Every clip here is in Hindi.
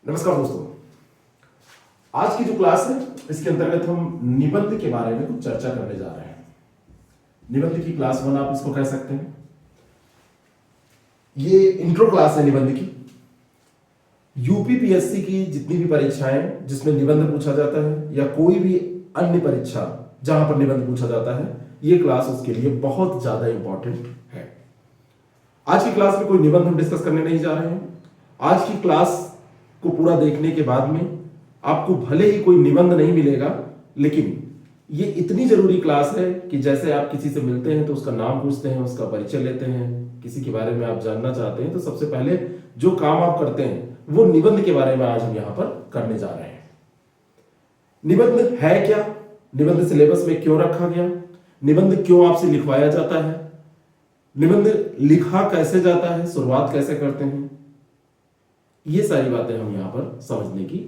नमस्कार दोस्तों। आज की जो क्लास है इसके अंतर्गत हम निबंध के बारे में कुछ चर्चा करने जा रहे हैं। निबंध की क्लास 1 आप इसको कह सकते हैं। ये इंट्रो क्लास है निबंध की। यूपीपीएससी की जितनी भी परीक्षाएं जिसमें निबंध पूछा जाता है या कोई भी अन्य परीक्षा जहां पर निबंध पूछा जाता है, ये क्लास उसके लिए बहुत ज्यादा इंपॉर्टेंट है। आज की क्लास में कोई निबंध हम डिस्कस करने नहीं जा रहे हैं। आज की क्लास को पूरा देखने के बाद में आपको भले ही कोई निबंध नहीं मिलेगा, लेकिन ये इतनी जरूरी क्लास है कि जैसे आप किसी से मिलते हैं तो उसका नाम पूछते हैं, उसका परिचय लेते हैं, किसी के बारे में आप जानना चाहते हैं तो सबसे पहले जो काम आप करते हैं वो निबंध के बारे में आज हम यहां पर करने जा रहे हैं। निबंध है क्या, निबंध सिलेबस में क्यों रखा गया, निबंध क्यों आपसे लिखवाया जाता है, निबंध लिखा कैसे जाता है, शुरुआत कैसे करते हैं, ये सारी बातें हम यहां पर समझने की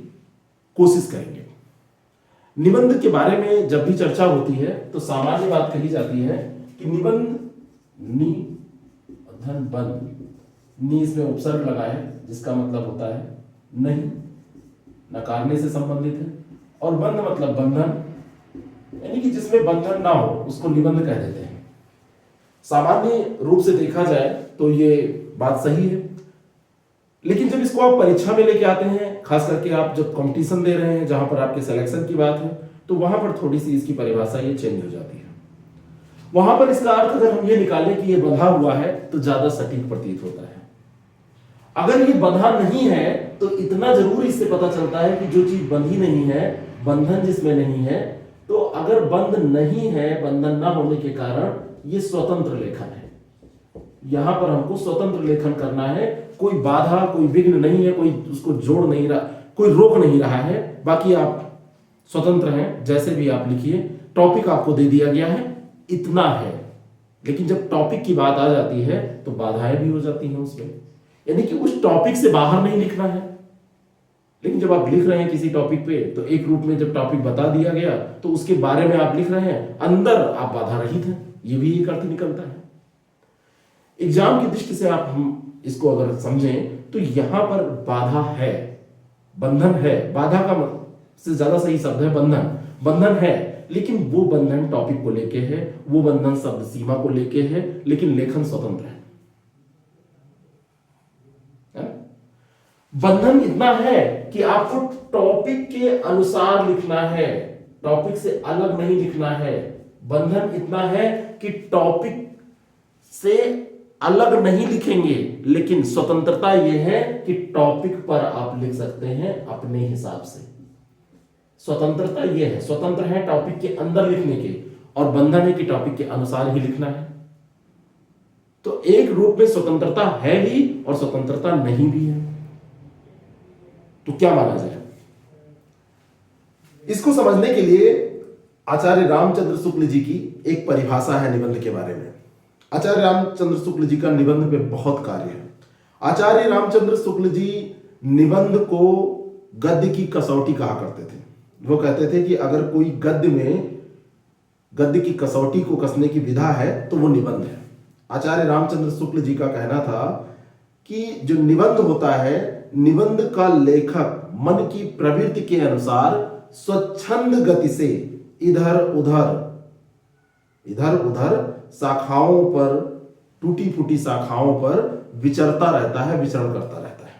कोशिश करेंगे। निबंध के बारे में जब भी चर्चा होती है तो सामान्य बात कही जाती है कि निबंध नि धन बंध, नि इसमें उपसर्ग लगा है जिसका मतलब होता है नहीं, नकारने से संबंधित है, और बंध मतलब बंधन, यानी कि जिसमें बंधन ना हो उसको निबंध कह देते हैं। सामान्य रूप से देखा जाए तो ये बात सही है, लेकिन जब इसको आप परीक्षा में लेके आते हैं, खास करके आप जब कंपटीशन दे रहे हैं जहां पर आपके सिलेक्शन की बात है, तो वहां पर थोड़ी सी इसकी परिभाषा ये चेंज हो जाती है। वहां पर इसका अर्थ अगर हम ये निकालें कि ये बंधा हुआ है तो ज्यादा सटीक प्रतीत होता है। अगर ये बंधा नहीं है तो इतना जरूर इससे पता चलता है कि जो चीज बंधी नहीं है, बंधन जिसमें नहीं है, तो अगर बंध नहीं है, बंधन ना होने के कारण ये स्वतंत्र लेखन है। यहां पर हमको स्वतंत्र लेखन करना है, कोई बाधा कोई विघ्न नहीं है, कोई उसको जोड़ नहीं रहा, कोई रोक नहीं रहा है। बाकी आप स्वतंत्र हैं, जैसे भी आप लिखिए। टॉपिक आपको दे दिया गया है, इतना है, लेकिन जब टॉपिक की बात आ जाती है तो बाधाएं भी हो जाती हैं उसमें, यानी कि उस टॉपिक से बाहर नहीं लिखना है। लेकिन जब आप लिख रहे हैं किसी टॉपिक पे तो एक रूप में जब टॉपिक बता दिया गया तो उसके बारे में आप लिख रहे हैं, अंदर आप बाधा रहित हैं, ये भी एक अर्थ निकलता है। एग्जाम की दृष्टि से आप हम इसको अगर समझें तो यहां पर बाधा है, बंधन है। बाधा का से ज्यादा सही शब्द है बंधन। बंधन है, लेकिन वो बंधन टॉपिक को लेके है, वो बंधन शब्द सीमा को लेके है, लेकिन लेखन स्वतंत्र है। बंधन इतना है कि आपको टॉपिक के अनुसार लिखना है, टॉपिक से अलग नहीं लिखना है। बंधन इतना है कि टॉपिक से अलग नहीं लिखेंगे, लेकिन स्वतंत्रता यह है कि टॉपिक पर आप लिख सकते हैं अपने हिसाब से। स्वतंत्रता यह है, स्वतंत्र है टॉपिक के अंदर लिखने के, और बंधन है कि टॉपिक के अनुसार ही लिखना है। तो एक रूप में स्वतंत्रता है भी और स्वतंत्रता नहीं भी है। तो क्या माना जाए? इसको समझने के लिए आचार्य रामचंद्र शुक्ल जी की एक परिभाषा है निबंध के बारे में। आचार्य रामचंद्र शुक्ल जी का निबंध पे बहुत कार्य है। आचार्य रामचंद्र शुक्ल जी निबंध को गद्य की कसौटी कहा करते थे। वो कहते थे कि अगर कोई गद्य में गद्य की कसौटी को कसने की विधा है तो वो निबंध है। आचार्य रामचंद्र शुक्ल जी का कहना था कि जो निबंध होता है, निबंध का लेखक मन की प्रवृत्ति के अनुसार स्वच्छंद गति से इधर उधर शाखाओं पर, टूटी फूटी शाखाओं पर विचरता रहता है, विचरण करता रहता है।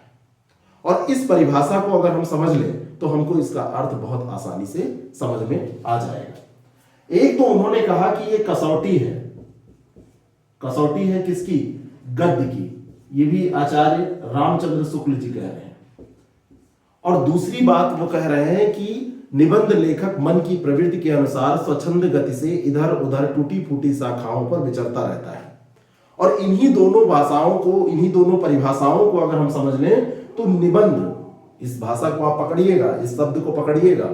और इस परिभाषा को अगर हम समझ लें तो हमको इसका अर्थ बहुत आसानी से समझ में आ जाएगा। एक तो उन्होंने कहा कि ये कसौटी है। कसौटी है किसकी? गद्य की। ये भी आचार्य रामचंद्र शुक्ल जी कह रहे हैं। और दूसरी बात वो कह रहे हैं कि निबंध लेखक मन की प्रवृत्ति के अनुसार स्वच्छंद गति से इधर उधर टूटी फूटी शाखाओं पर विचरता रहता है। और इन्हीं दोनों भाषाओं को, इन्हीं दोनों परिभाषाओं को अगर हम समझ लें तो निबंध, इस भाषा को आप पकड़िएगा, इस शब्द को पकड़िएगा,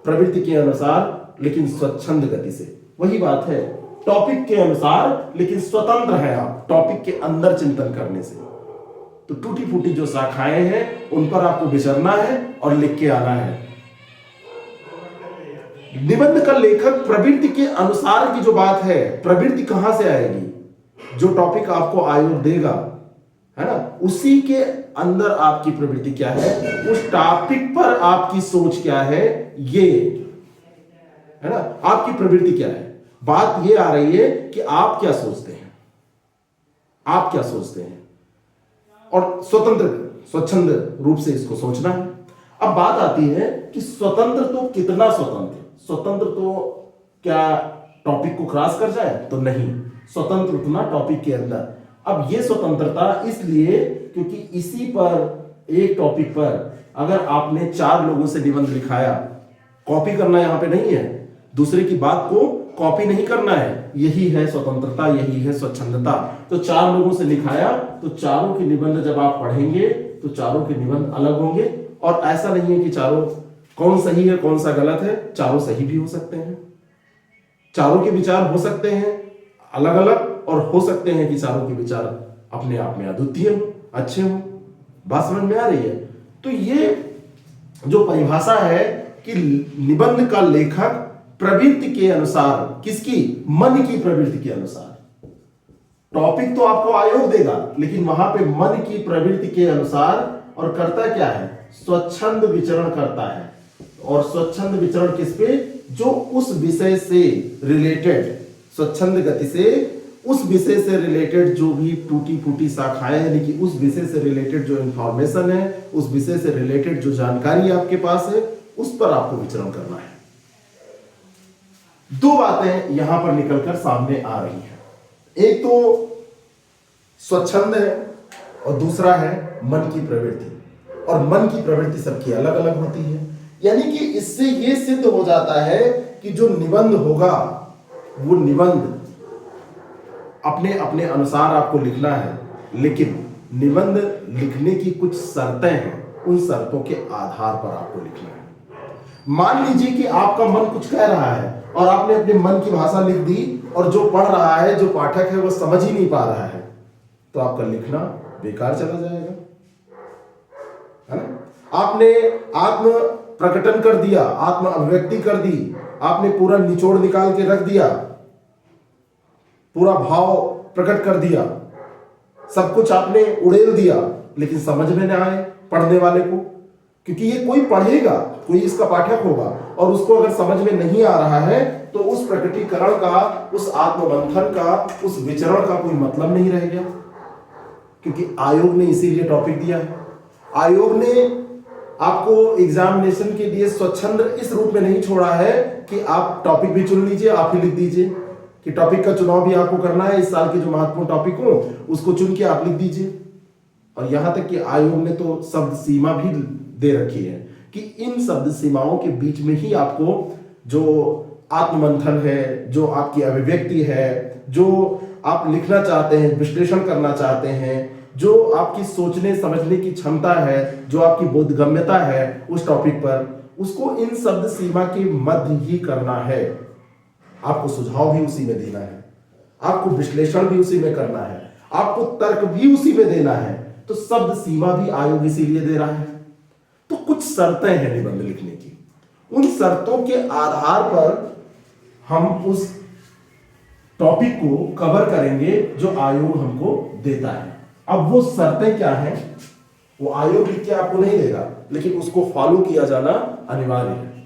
प्रवृत्ति के अनुसार लेकिन स्वच्छंद गति से, वही बात है। टॉपिक के अनुसार लेकिन स्वतंत्र है आप टॉपिक के अंदर चिंतन करने से। तो टूटी फूटी जो शाखाएं हैं उन पर आपको विचरना है और लिख के आना है। निबंध का लेखक प्रवृत्ति के अनुसार की जो बात है, प्रवृत्ति कहां से आएगी? जो टॉपिक आपको आयोग देगा है ना, उसी के अंदर आपकी प्रवृत्ति क्या है, उस टॉपिक पर आपकी सोच क्या है, ये है ना, आपकी प्रवृत्ति क्या है। बात ये आ रही है कि आप क्या सोचते हैं, आप क्या सोचते हैं, और स्वच्छंद रूप से इसको सोचना है। अब बात आती है कि स्वतंत्र तो कितना स्वतंत्र तो क्या टॉपिक को क्रॉस कर जाए, तो नहीं, स्वतंत्र उतना टॉपिक के अंदर। अब ये स्वतंत्रता इसलिए क्योंकि इसी पर, एक टॉपिक पर अगर आपने 4 लोगों से निबंध लिखाया, कॉपी करना यहां पे नहीं है, दूसरे की बात को कॉपी नहीं करना है, यही है स्वतंत्रता, यही है स्वच्छंदता। तो 4 लोगों से लिखाया, तो चारों के निबंध जब आप पढ़ेंगे तो चारों के निबंध अलग होंगे। और ऐसा नहीं है कि चारों कौन सही है कौन सा गलत है, चारों सही भी हो सकते हैं, चारों के विचार हो सकते हैं अलग अलग, और हो सकते हैं कि चारों के विचार अपने आप में अद्वितीय हो, अच्छे हो। बात समझ में आ रही है। तो ये जो परिभाषा है कि निबंध का लेखक प्रवृत्ति के अनुसार, किसकी, मन की प्रवृत्ति के अनुसार, टॉपिक तो आपको आयोग देगा लेकिन वहां पे मन की प्रवृत्ति के अनुसार, और करता क्या है, स्वच्छंद विचरण करता है। और स्वच्छंद विचरण किस पे, जो उस विषय से रिलेटेड, स्वच्छंद गति से उस विषय से रिलेटेड जो भी टूटी फूटी शाखाएं, यानी कि उस विषय से रिलेटेड जो इंफॉर्मेशन है, उस विषय से रिलेटेड जो जानकारी आपके पास है, उस पर आपको विचरण करना है। 2 बातें यहां पर निकलकर सामने आ रही हैं, एक तो स्वच्छंद है और दूसरा है मन की प्रवृत्ति। और मन की प्रवृत्ति सबकी अलग अलग होती है, यानी कि इससे यह सिद्ध हो जाता है कि जो निबंध होगा वो निबंध अपने अपने अनुसार आपको लिखना है, लेकिन निबंध लिखने की कुछ शर्तें हैं, उन शर्तों के आधार पर आपको लिखना है। मान लीजिए कि आपका मन कुछ कह रहा है और आपने अपने मन की भाषा लिख दी, और जो पढ़ रहा है, जो पाठक है, वो समझ ही नहीं पा रहा है, तो आपका लिखना बेकार चला जाएगा, है ना। आपने आत्म प्रकटन कर दिया, आत्म अभिव्यक्ति कर दी, आपने पूरा निचोड़ निकाल के रख दिया, पूरा भाव प्रकट कर दिया, सब कुछ आपने उड़ेल दिया, लेकिन समझ में न आए पढ़ने वाले को, क्योंकि ये कोई पढ़ेगा, कोई इसका पाठक होगा, और उसको अगर समझ में नहीं आ रहा है तो उस प्रकटीकरण का, उस आत्मबंधन का, उस विचरण का कोई मतलब नहीं रह गया। क्योंकि आयोग ने इसीलिए टॉपिक दिया है। आयोग ने आपको एग्जामिनेशन के लिए स्वच्छंद इस रूप में नहीं छोड़ा है कि आप टॉपिक भी चुन लीजिए, आप ही लिख दीजिए, कि टॉपिक का चुनाव भी आपको करना है, इस साल के जो महत्वपूर्ण टॉपिक हो उसको चुन के आप लिख दीजिए। और यहां तक कि आयोग ने तो शब्द सीमा भी दे रखी है कि इन शब्द सीमाओं के बीच में ही आपको जो आत्ममंथन है, जो आपकी अभिव्यक्ति है, जो आप लिखना चाहते हैं, विश्लेषण करना चाहते हैं, जो आपकी सोचने समझने की क्षमता है, जो आपकी बोधगम्यता है उस टॉपिक पर, उसको इन शब्द सीमा के मध्य ही करना है। आपको सुझाव भी उसी में देना है, आपको विश्लेषण भी उसी में करना है, आपको तर्क भी उसी में देना है। तो शब्द सीमा भी आयोग इसीलिए दे रहा है। तो कुछ शर्तें हैं निबंध लिखने की, उन शर्तों के आधार पर हम उस टॉपिक को कवर करेंगे जो आयोग हमको देता है। अब वो शर्तें क्या हैं, वो आयोग लिख के आपको नहीं देगा, लेकिन उसको फॉलो किया जाना अनिवार्य है।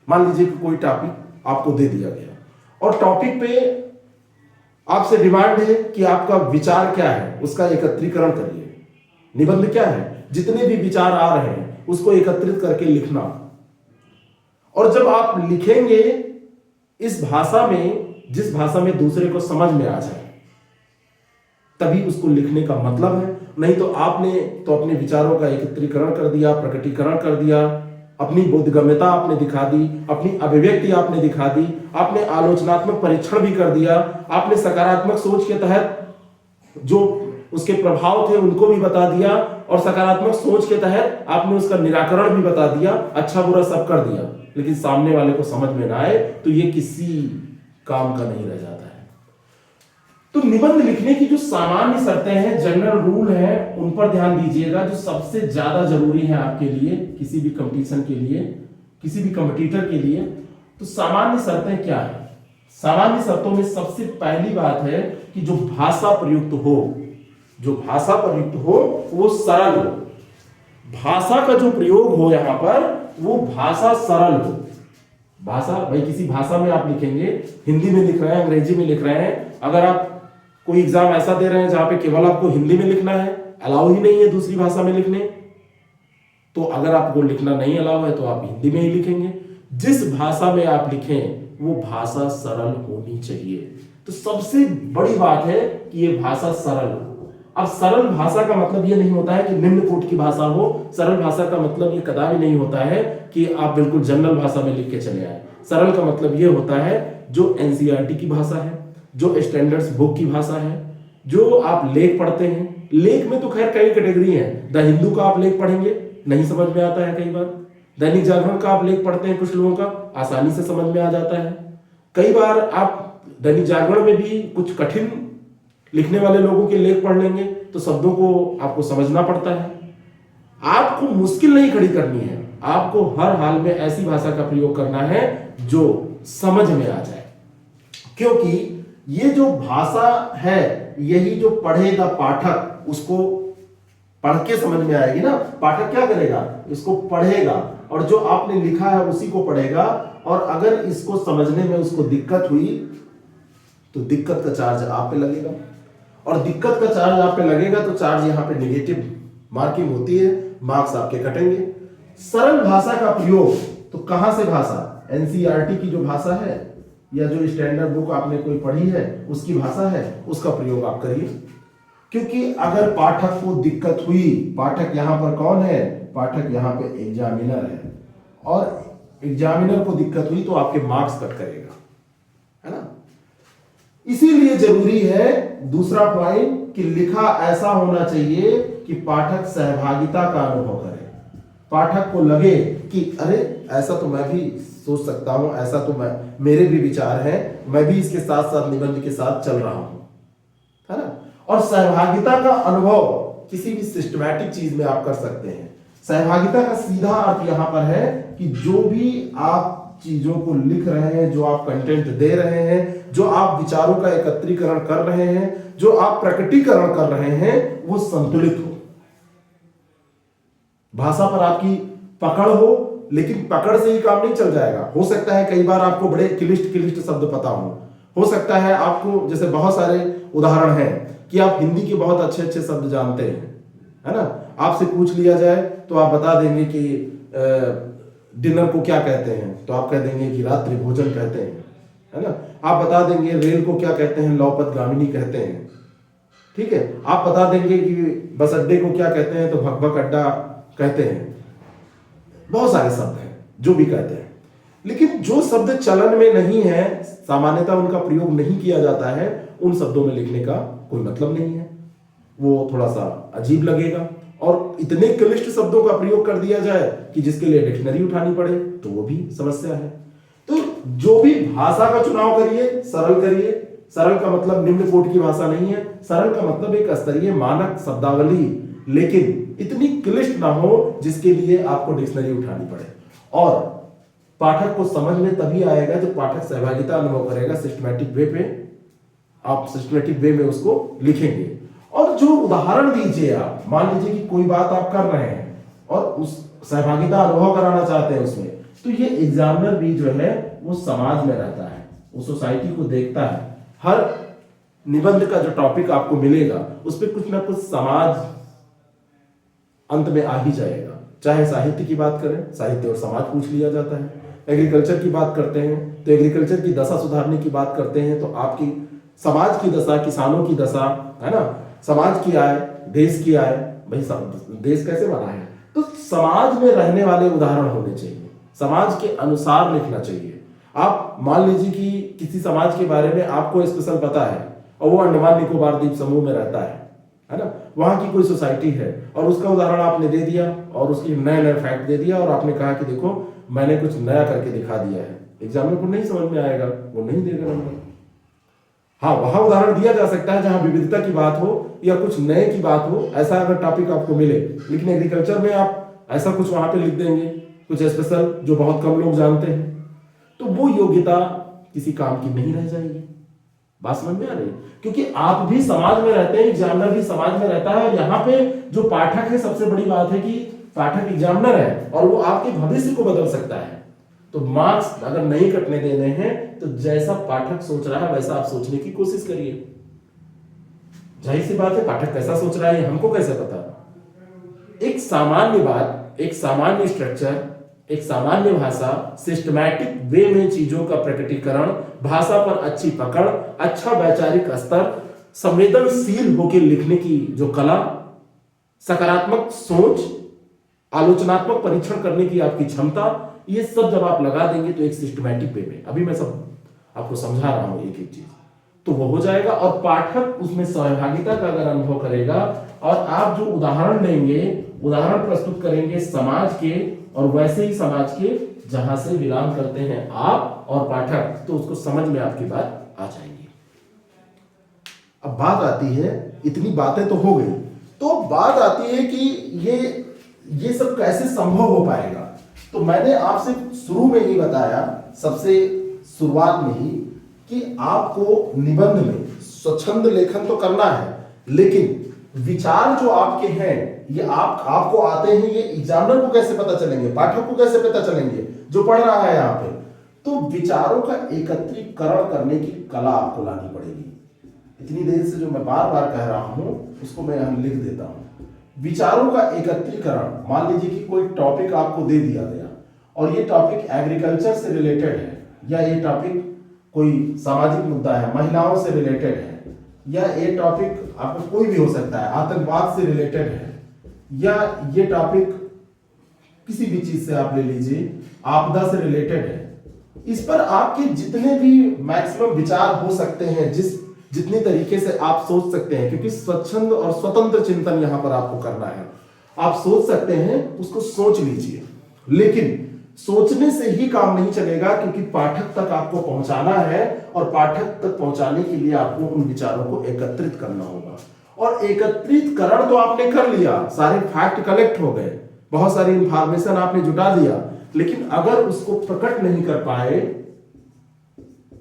मान लीजिए कि कोई टॉपिक आपको दे दिया गया और टॉपिक पे आपसे डिमांड है कि आपका विचार क्या है, उसका एकत्रीकरण करिए। निबंध क्या है, जितने भी विचार आ रहे हैं उसको एकत्रित करके लिखना। और जब आप लिखेंगे इस भाषा में, जिस भाषा में दूसरे को समझ में आ जाए, तभी उसको लिखने का मतलब है। नहीं तो आपने तो अपने विचारों का एकत्रीकरण कर दिया, प्रकटीकरण कर दिया, अपनी बोधगम्यता आपने दिखा दी, अपनी अभिव्यक्ति आपने दिखा दी, आपने आलोचनात्मक परीक्षण भी कर दिया, आपने सकारात्मक सोच के तहत जो उसके प्रभाव थे उनको भी बता दिया, और सकारात्मक सोच के तहत आपने उसका निराकरण भी बता दिया, अच्छा बुरा सब कर दिया, लेकिन सामने वाले को समझ में ना आए तो ये किसी काम का नहीं रह जाता है। तो निबंध लिखने की जो सामान्य शर्तें हैं, जनरल रूल है, उन पर ध्यान दीजिएगा, जो सबसे ज्यादा जरूरी है आपके लिए, किसी भी कंपटीशन के लिए, किसी भी कंपटीटर के लिए। तो सामान्य शर्तें क्या है? सामान्य शर्तों में सबसे पहली बात है कि जो भाषा प्रयुक्त हो, जो भाषा प्रयुक्त हो वो सरल हो, भाषा का जो प्रयोग हो यहां पर वो भाषा सरल हो। भाषा भाई किसी भाषा में आप लिखेंगे, हिंदी में लिख रहे हैं, अंग्रेजी में लिख रहे हैं, अगर आप कोई एग्जाम ऐसा दे रहे हैं जहां पे केवल आपको हिंदी में लिखना है, अलाउ ही नहीं है दूसरी भाषा में लिखने, तो अगर आपको लिखना नहीं अलाउ है तो आप हिंदी में ही लिखेंगे। जिस भाषा में आप लिखें वो भाषा सरल होनी चाहिए। तो सबसे बड़ी बात है कि ये भाषा सरल हो। अब सरल भाषा का मतलब ये नहीं होता है कि निम्न कोटि की भाषा हो, सरल भाषा का मतलब ये कदापि नहीं होता है कि आप बिल्कुल जनरल भाषा में लिख के चले आए। सरल का मतलब ये होता है जो एनसीईआरटी की भाषा है, जो स्टैंडर्ड्स बुक की भाषा है, जो आप लेख पढ़ते हैं। लेख में तो खैर कई कैटेगरी है, द हिंदू का आप लेख पढ़ेंगे नहीं समझ में आता है, कई बार दैनिक जागरण का आप लेख पढ़ते हैं, कुछ लोगों का आसानी से समझ में आ जाता है। कई बार आप दैनिक जागरण में भी कुछ कठिन लिखने वाले लोगों के लेख पढ़ लेंगे तो शब्दों को आपको समझना पड़ता है। आपको मुश्किल नहीं खड़ी करनी है, आपको हर हाल में ऐसी भाषा का प्रयोग करना है जो समझ में आ जाए, क्योंकि ये जो भाषा है यही जो पढ़ेगा पाठक उसको पढ़ के समझ में आएगी ना। पाठक क्या करेगा, इसको पढ़ेगा और जो आपने लिखा है उसी को पढ़ेगा, और अगर इसको समझने में उसको दिक्कत हुई तो दिक्कत का चार्ज आप पे लगेगा, और दिक्कत का चार्ज आप पे लगेगा तो चार्ज यहां पे नेगेटिव मार्किंग होती है, मार्क्स आपके कटेंगे। सरल भाषा का प्रयोग तो कहां से भाषा, एनसीईआरटी की जो भाषा है या जो स्टैंडर्ड बुक आपने कोई पढ़ी है उसकी भाषा है, उसका प्रयोग आप करिए। क्योंकि अगर पाठक को दिक्कत हुई, पाठक यहां पर कौन है, पाठक यहां पे एग्जामिनर है, और एग्जामिनर को दिक्कत हुई तो आपके मार्क्स कट करेगा, है ना। इसीलिए जरूरी है दूसरा पॉइंट कि लिखा ऐसा होना चाहिए कि पाठक सहभागिता का अनुभव करे, पाठक को लगे कि अरे ऐसा तो मैं भी सोच सकता हूं, ऐसा तो मैं, मेरे भी विचार हैं, मैं भी इसके साथ साथ निबंध के साथ चल रहा हूं, है ना। और सहभागिता का अनुभव किसी भी सिस्टमैटिक चीज में आप कर सकते हैं। सहभागिता का सीधा अर्थ यहां पर है कि जो भी आप चीजों को लिख रहे हैं, जो आप कंटेंट दे रहे हैं, जो आप विचारों का एकत्रीकरण कर रहे हैं, जो आप प्रकटीकरण कर रहे हैं, वो संतुलित हो, भाषा पर आपकी पकड़ हो। लेकिन पकड़ से ही काम नहीं चल जाएगा। हो सकता है कई बार आपको बड़े क्लिष्ट शब्द पता हो सकता है आपको, जैसे बहुत सारे उदाहरण हैं कि आप हिंदी के बहुत अच्छे शब्द जानते हैं, है ना। आपसे पूछ लिया जाए तो आप बता देंगे कि डिनर को क्या कहते हैं, तो आप कह देंगे कि रात्रि भोजन कहते हैं, है ना। आप बता देंगे रेल को क्या कहते हैं, लौपत गामिनी कहते हैं, ठीक है। आप बता देंगे कि बस अड्डे को क्या कहते हैं, तो भक भक अड्डा कहते हैं। बहुत सारे शब्द हैं जो भी कहते हैं, लेकिन जो शब्द चलन में नहीं है, सामान्यतः उनका प्रयोग नहीं किया जाता है, उन शब्दों में लिखने का कोई मतलब नहीं है, वो थोड़ा सा अजीब लगेगा। और इतने क्लिष्ट शब्दों का प्रयोग कर दिया जाए कि जिसके लिए डिक्शनरी उठानी पड़े तो वो भी समस्या है। तो जो भी भाषा का चुनाव करिए, सरल करिए। सरल का मतलब निम्न कोटि की भाषा नहीं है, सरल का मतलब एक स्तरीय मानक शब्दावली, लेकिन इतनी क्लिष्ट ना हो जिसके लिए आपको डिक्शनरी उठानी पड़े। और पाठक को समझ में तभी आएगा जब पाठक सहभागिता अनुभव करेगा, सिस्टमैटिक वे पे आप सिस्टमैटिक वे में उसको लिखेंगे। और जो उदाहरण दीजिए, आप मान लीजिए कि कोई बात आप कर रहे हैं और उस सहभागिता अनुभव कराना चाहते हैं उसमें, तो ये एग्जामिनर भी जो है वो समाज में रहता है, वो सोसाइटी को देखता है। हर निबंध का जो टॉपिक आपको मिलेगा उस पर कुछ ना कुछ समाज अंत में आ ही जाएगा। चाहे साहित्य की बात करें, साहित्य और समाज पूछ लिया जाता है। एग्रीकल्चर की बात करते हैं तो एग्रीकल्चर की दशा सुधारने की बात करते हैं तो आपकी समाज की दशा, किसानों की दशा, है ना, समाज की आय, देश की आय, भाई देश कैसे बना है, तो समाज में रहने वाले उदाहरण होने चाहिए, समाज के अनुसार लिखना चाहिए। आप मान लीजिए कि किसी समाज के बारे में आपको स्पेशल पता है और वो अंडमान निकोबार द्वीप समूह में रहता है ना, वहां की कोई सोसाइटी है और उसका उदाहरण आपने दे दिया और उसकी नए फैक्ट दे दिया और आपने कहा कि देखो मैंने कुछ नया करके दिखा दिया है, एग्जामिनर को नहीं समझ में आएगा, वो नहीं देगा नंबर। हाँ, वहां उदाहरण दिया जा सकता है जहां विविधता की बात हो या कुछ नए की बात हो, ऐसा अगर टॉपिक आपको मिले। लेकिन एग्रीकल्चर में आप ऐसा कुछ वहां पे लिख देंगे, कुछ स्पेशल जो बहुत कम लोग जानते हैं, तो वो योग्यता किसी काम की नहीं रह जाएगी। बात समझ में आ रही है? क्योंकि आप भी समाज में रहते हैं, एग्जामिनर भी समाज में रहता है, और यहाँ पे जो पाठक है, सबसे बड़ी बात है कि पाठक एग्जामिनर है और वो आपके भविष्य को बदल सकता है। तो मार्क्स अगर नहीं कटने देने हैं तो जैसा पाठक सोच रहा है वैसा आप सोचने की कोशिश करिए। जाहिर सी बात है, पाठक कैसा सोच रहा है हमको कैसे पता? एक सामान्य बात, एक सामान्य स्ट्रक्चर, एक सामान्य भाषा, सिस्टमैटिक वे में चीजों का प्रकटीकरण, भाषा पर अच्छी पकड़, अच्छा वैचारिक स्तर, संवेदनशील होकर लिखने की जो कला, सकारात्मक सोच, आलोचनात्मक परीक्षण करने की आपकी क्षमता, ये सब जब आप लगा देंगे तो एक सिस्टमैटिक वे में, अभी मैं सब आपको समझा रहा हूं एक एक चीज, तो वो हो जाएगा। और पाठक उसमें सहभागिता का अगर अनुभव करेगा और आप जो उदाहरण लेंगे, उदाहरण प्रस्तुत करेंगे समाज के, और वैसे ही समाज के जहां से बिलोंग करते हैं आप और पाठक, तो उसको समझ में आपकी बात आ जाएगी। अब बात आती है, इतनी बातें तो हो गई, तो बात आती है कि ये सब कैसे संभव हो पाएगा। तो मैंने आपसे शुरू में ही बताया, सबसे शुरुआत में ही, कि आपको निबंध में स्वच्छंद लेखन तो करना है, लेकिन विचार जो आपके हैं ये आपको आते हैं, ये एग्जामिनर को कैसे पता चलेंगे, पाठक को कैसे पता चलेंगे जो पढ़ रहा है यहाँ पे? तो विचारों का एकत्रीकरण करने की कला आपको लानी पड़ेगी। इतनी देर से जो मैं बार बार कह रहा हूं उसको मैं यहां लिख देता हूं। विचारों का एकत्रीकरण, मान लीजिए कि कोई टॉपिक आपको दे दिया गया और ये टॉपिक एग्रीकल्चर से रिलेटेड है, या ये टॉपिक कोई सामाजिक मुद्दा है, महिलाओं से रिलेटेड है, या ये टॉपिक आपको कोई भी हो सकता है, आतंकवाद से रिलेटेड है, या ये टॉपिक किसी भी चीज से आप ले लीजिए, आपदा से रिलेटेड है। इस पर आपके जितने भी मैक्सिमम विचार हो सकते हैं, जितने तरीके से आप सोच सकते हैं, क्योंकि स्वच्छंद और स्वतंत्र चिंतन यहां पर आपको करना है, आप सोच सकते हैं, उसको सोच लीजिए। लेकिन सोचने से ही काम नहीं चलेगा, क्योंकि पाठक तक आपको पहुंचाना है, और पाठक तक पहुंचाने के लिए आपको उन विचारों को एकत्रित करना होगा। और एकत्रितकरण तो आपने कर लिया, सारे फैक्ट कलेक्ट हो गए, बहुत सारी इंफॉर्मेशन आपने जुटा लिया, लेकिन अगर उसको प्रकट नहीं कर पाए,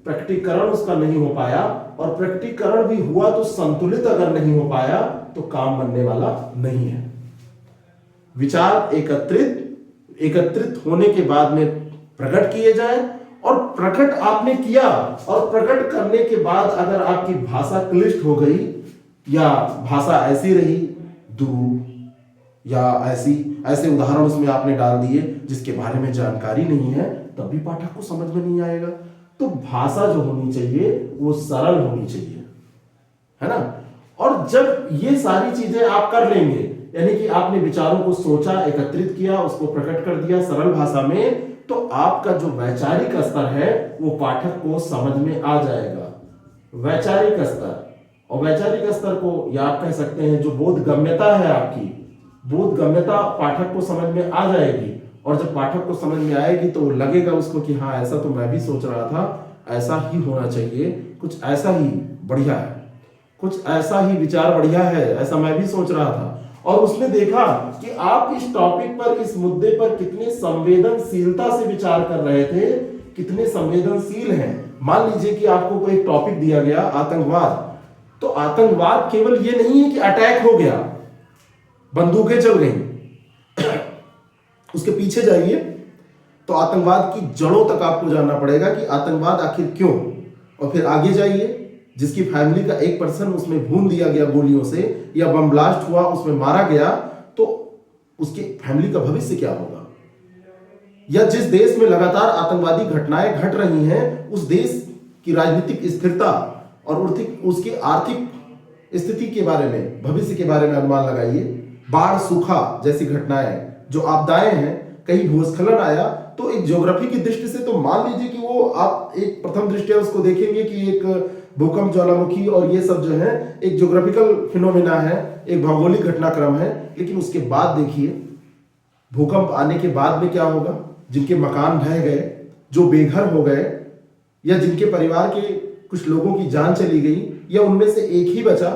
प्रकटीकरण उसका नहीं हो पाया, और प्रकटीकरण भी हुआ तो संतुलित अगर नहीं हो पाया, तो काम बनने वाला नहीं है। विचार एकत्रित होने के बाद में प्रकट किए जाए, और प्रकट आपने किया, और प्रकट करने के बाद अगर आपकी भाषा क्लिष्ट हो गई, या भाषा ऐसी रही दूर, या ऐसे उदाहरण उसमें आपने डाल दिए जिसके बारे में जानकारी नहीं है, तब भी पाठक को समझ में नहीं आएगा। तो भाषा जो होनी चाहिए वो सरल होनी चाहिए, है ना। और जब ये सारी चीजें आप कर लेंगे, यानी कि आपने विचारों को सोचा, एकत्रित किया, उसको प्रकट कर दिया सरल भाषा में, तो आपका जो वैचारिक स्तर है वो पाठक को समझ में आ जाएगा। वैचारिक स्तर, और वैचारिक स्तर को या आप कह सकते हैं जो बोधगम्यता है आपकी, बोधगम्यता पाठक को समझ में आ जाएगी। और जब पाठक को समझ में आएगी तो लगेगा उसको कि हाँ, ऐसा तो मैं भी सोच रहा था, ऐसा ही होना चाहिए, कुछ ऐसा ही बढ़िया है, कुछ ऐसा ही विचार बढ़िया है, ऐसा मैं भी सोच रहा था। और उसने देखा कि आप इस टॉपिक पर, इस मुद्दे पर कितने संवेदनशीलता से विचार कर रहे थे, कितने संवेदनशील हैं। मान लीजिए कि आपको कोई टॉपिक दिया गया आतंकवाद, तो आतंकवाद केवल ये नहीं है कि अटैक हो गया, बंदूकें चल गई, उसके पीछे जाइए तो आतंकवाद की जड़ों तक आपको जानना पड़ेगा कि आतंकवाद आखिर क्यों। और फिर आगे जाइए, जिसकी फैमिली का एक पर्सन उसमें भून दिया गया गोलियों से, या बम ब्लास्ट हुआ उसमें मारा गया, तो उसकी फैमिली का भविष्य क्या होगा। या जिस देश में लगातार आतंकवादी घटनाएं घट रही हैं, उस देश की राजनीतिक स्थिरता और उसकी आर्थिक स्थिति के बारे में, भविष्य के बारे में अनुमान लगाइए। बाढ़, सूखा जैसी घटनाएं, जो आपदाएं हैं, कहीं भूस्खलन आया, तो एक ज्योग्राफी की दृष्टि से तो मान लीजिए कि वो आप एक प्रथम दृष्टया उसको देखेंगे कि एक भूकंप, ज्वालामुखी और ये सब जो है एक ज्योग्राफिकल फिनोमेना है, एक भौगोलिक घटनाक्रम है। लेकिन उसके बाद देखिए, भूकंप आने के बाद में क्या होगा। जिनके मकान ढह गए, जो बेघर हो गए, या जिनके परिवार के कुछ लोगों की जान चली गई, या उनमें से एक ही बचा,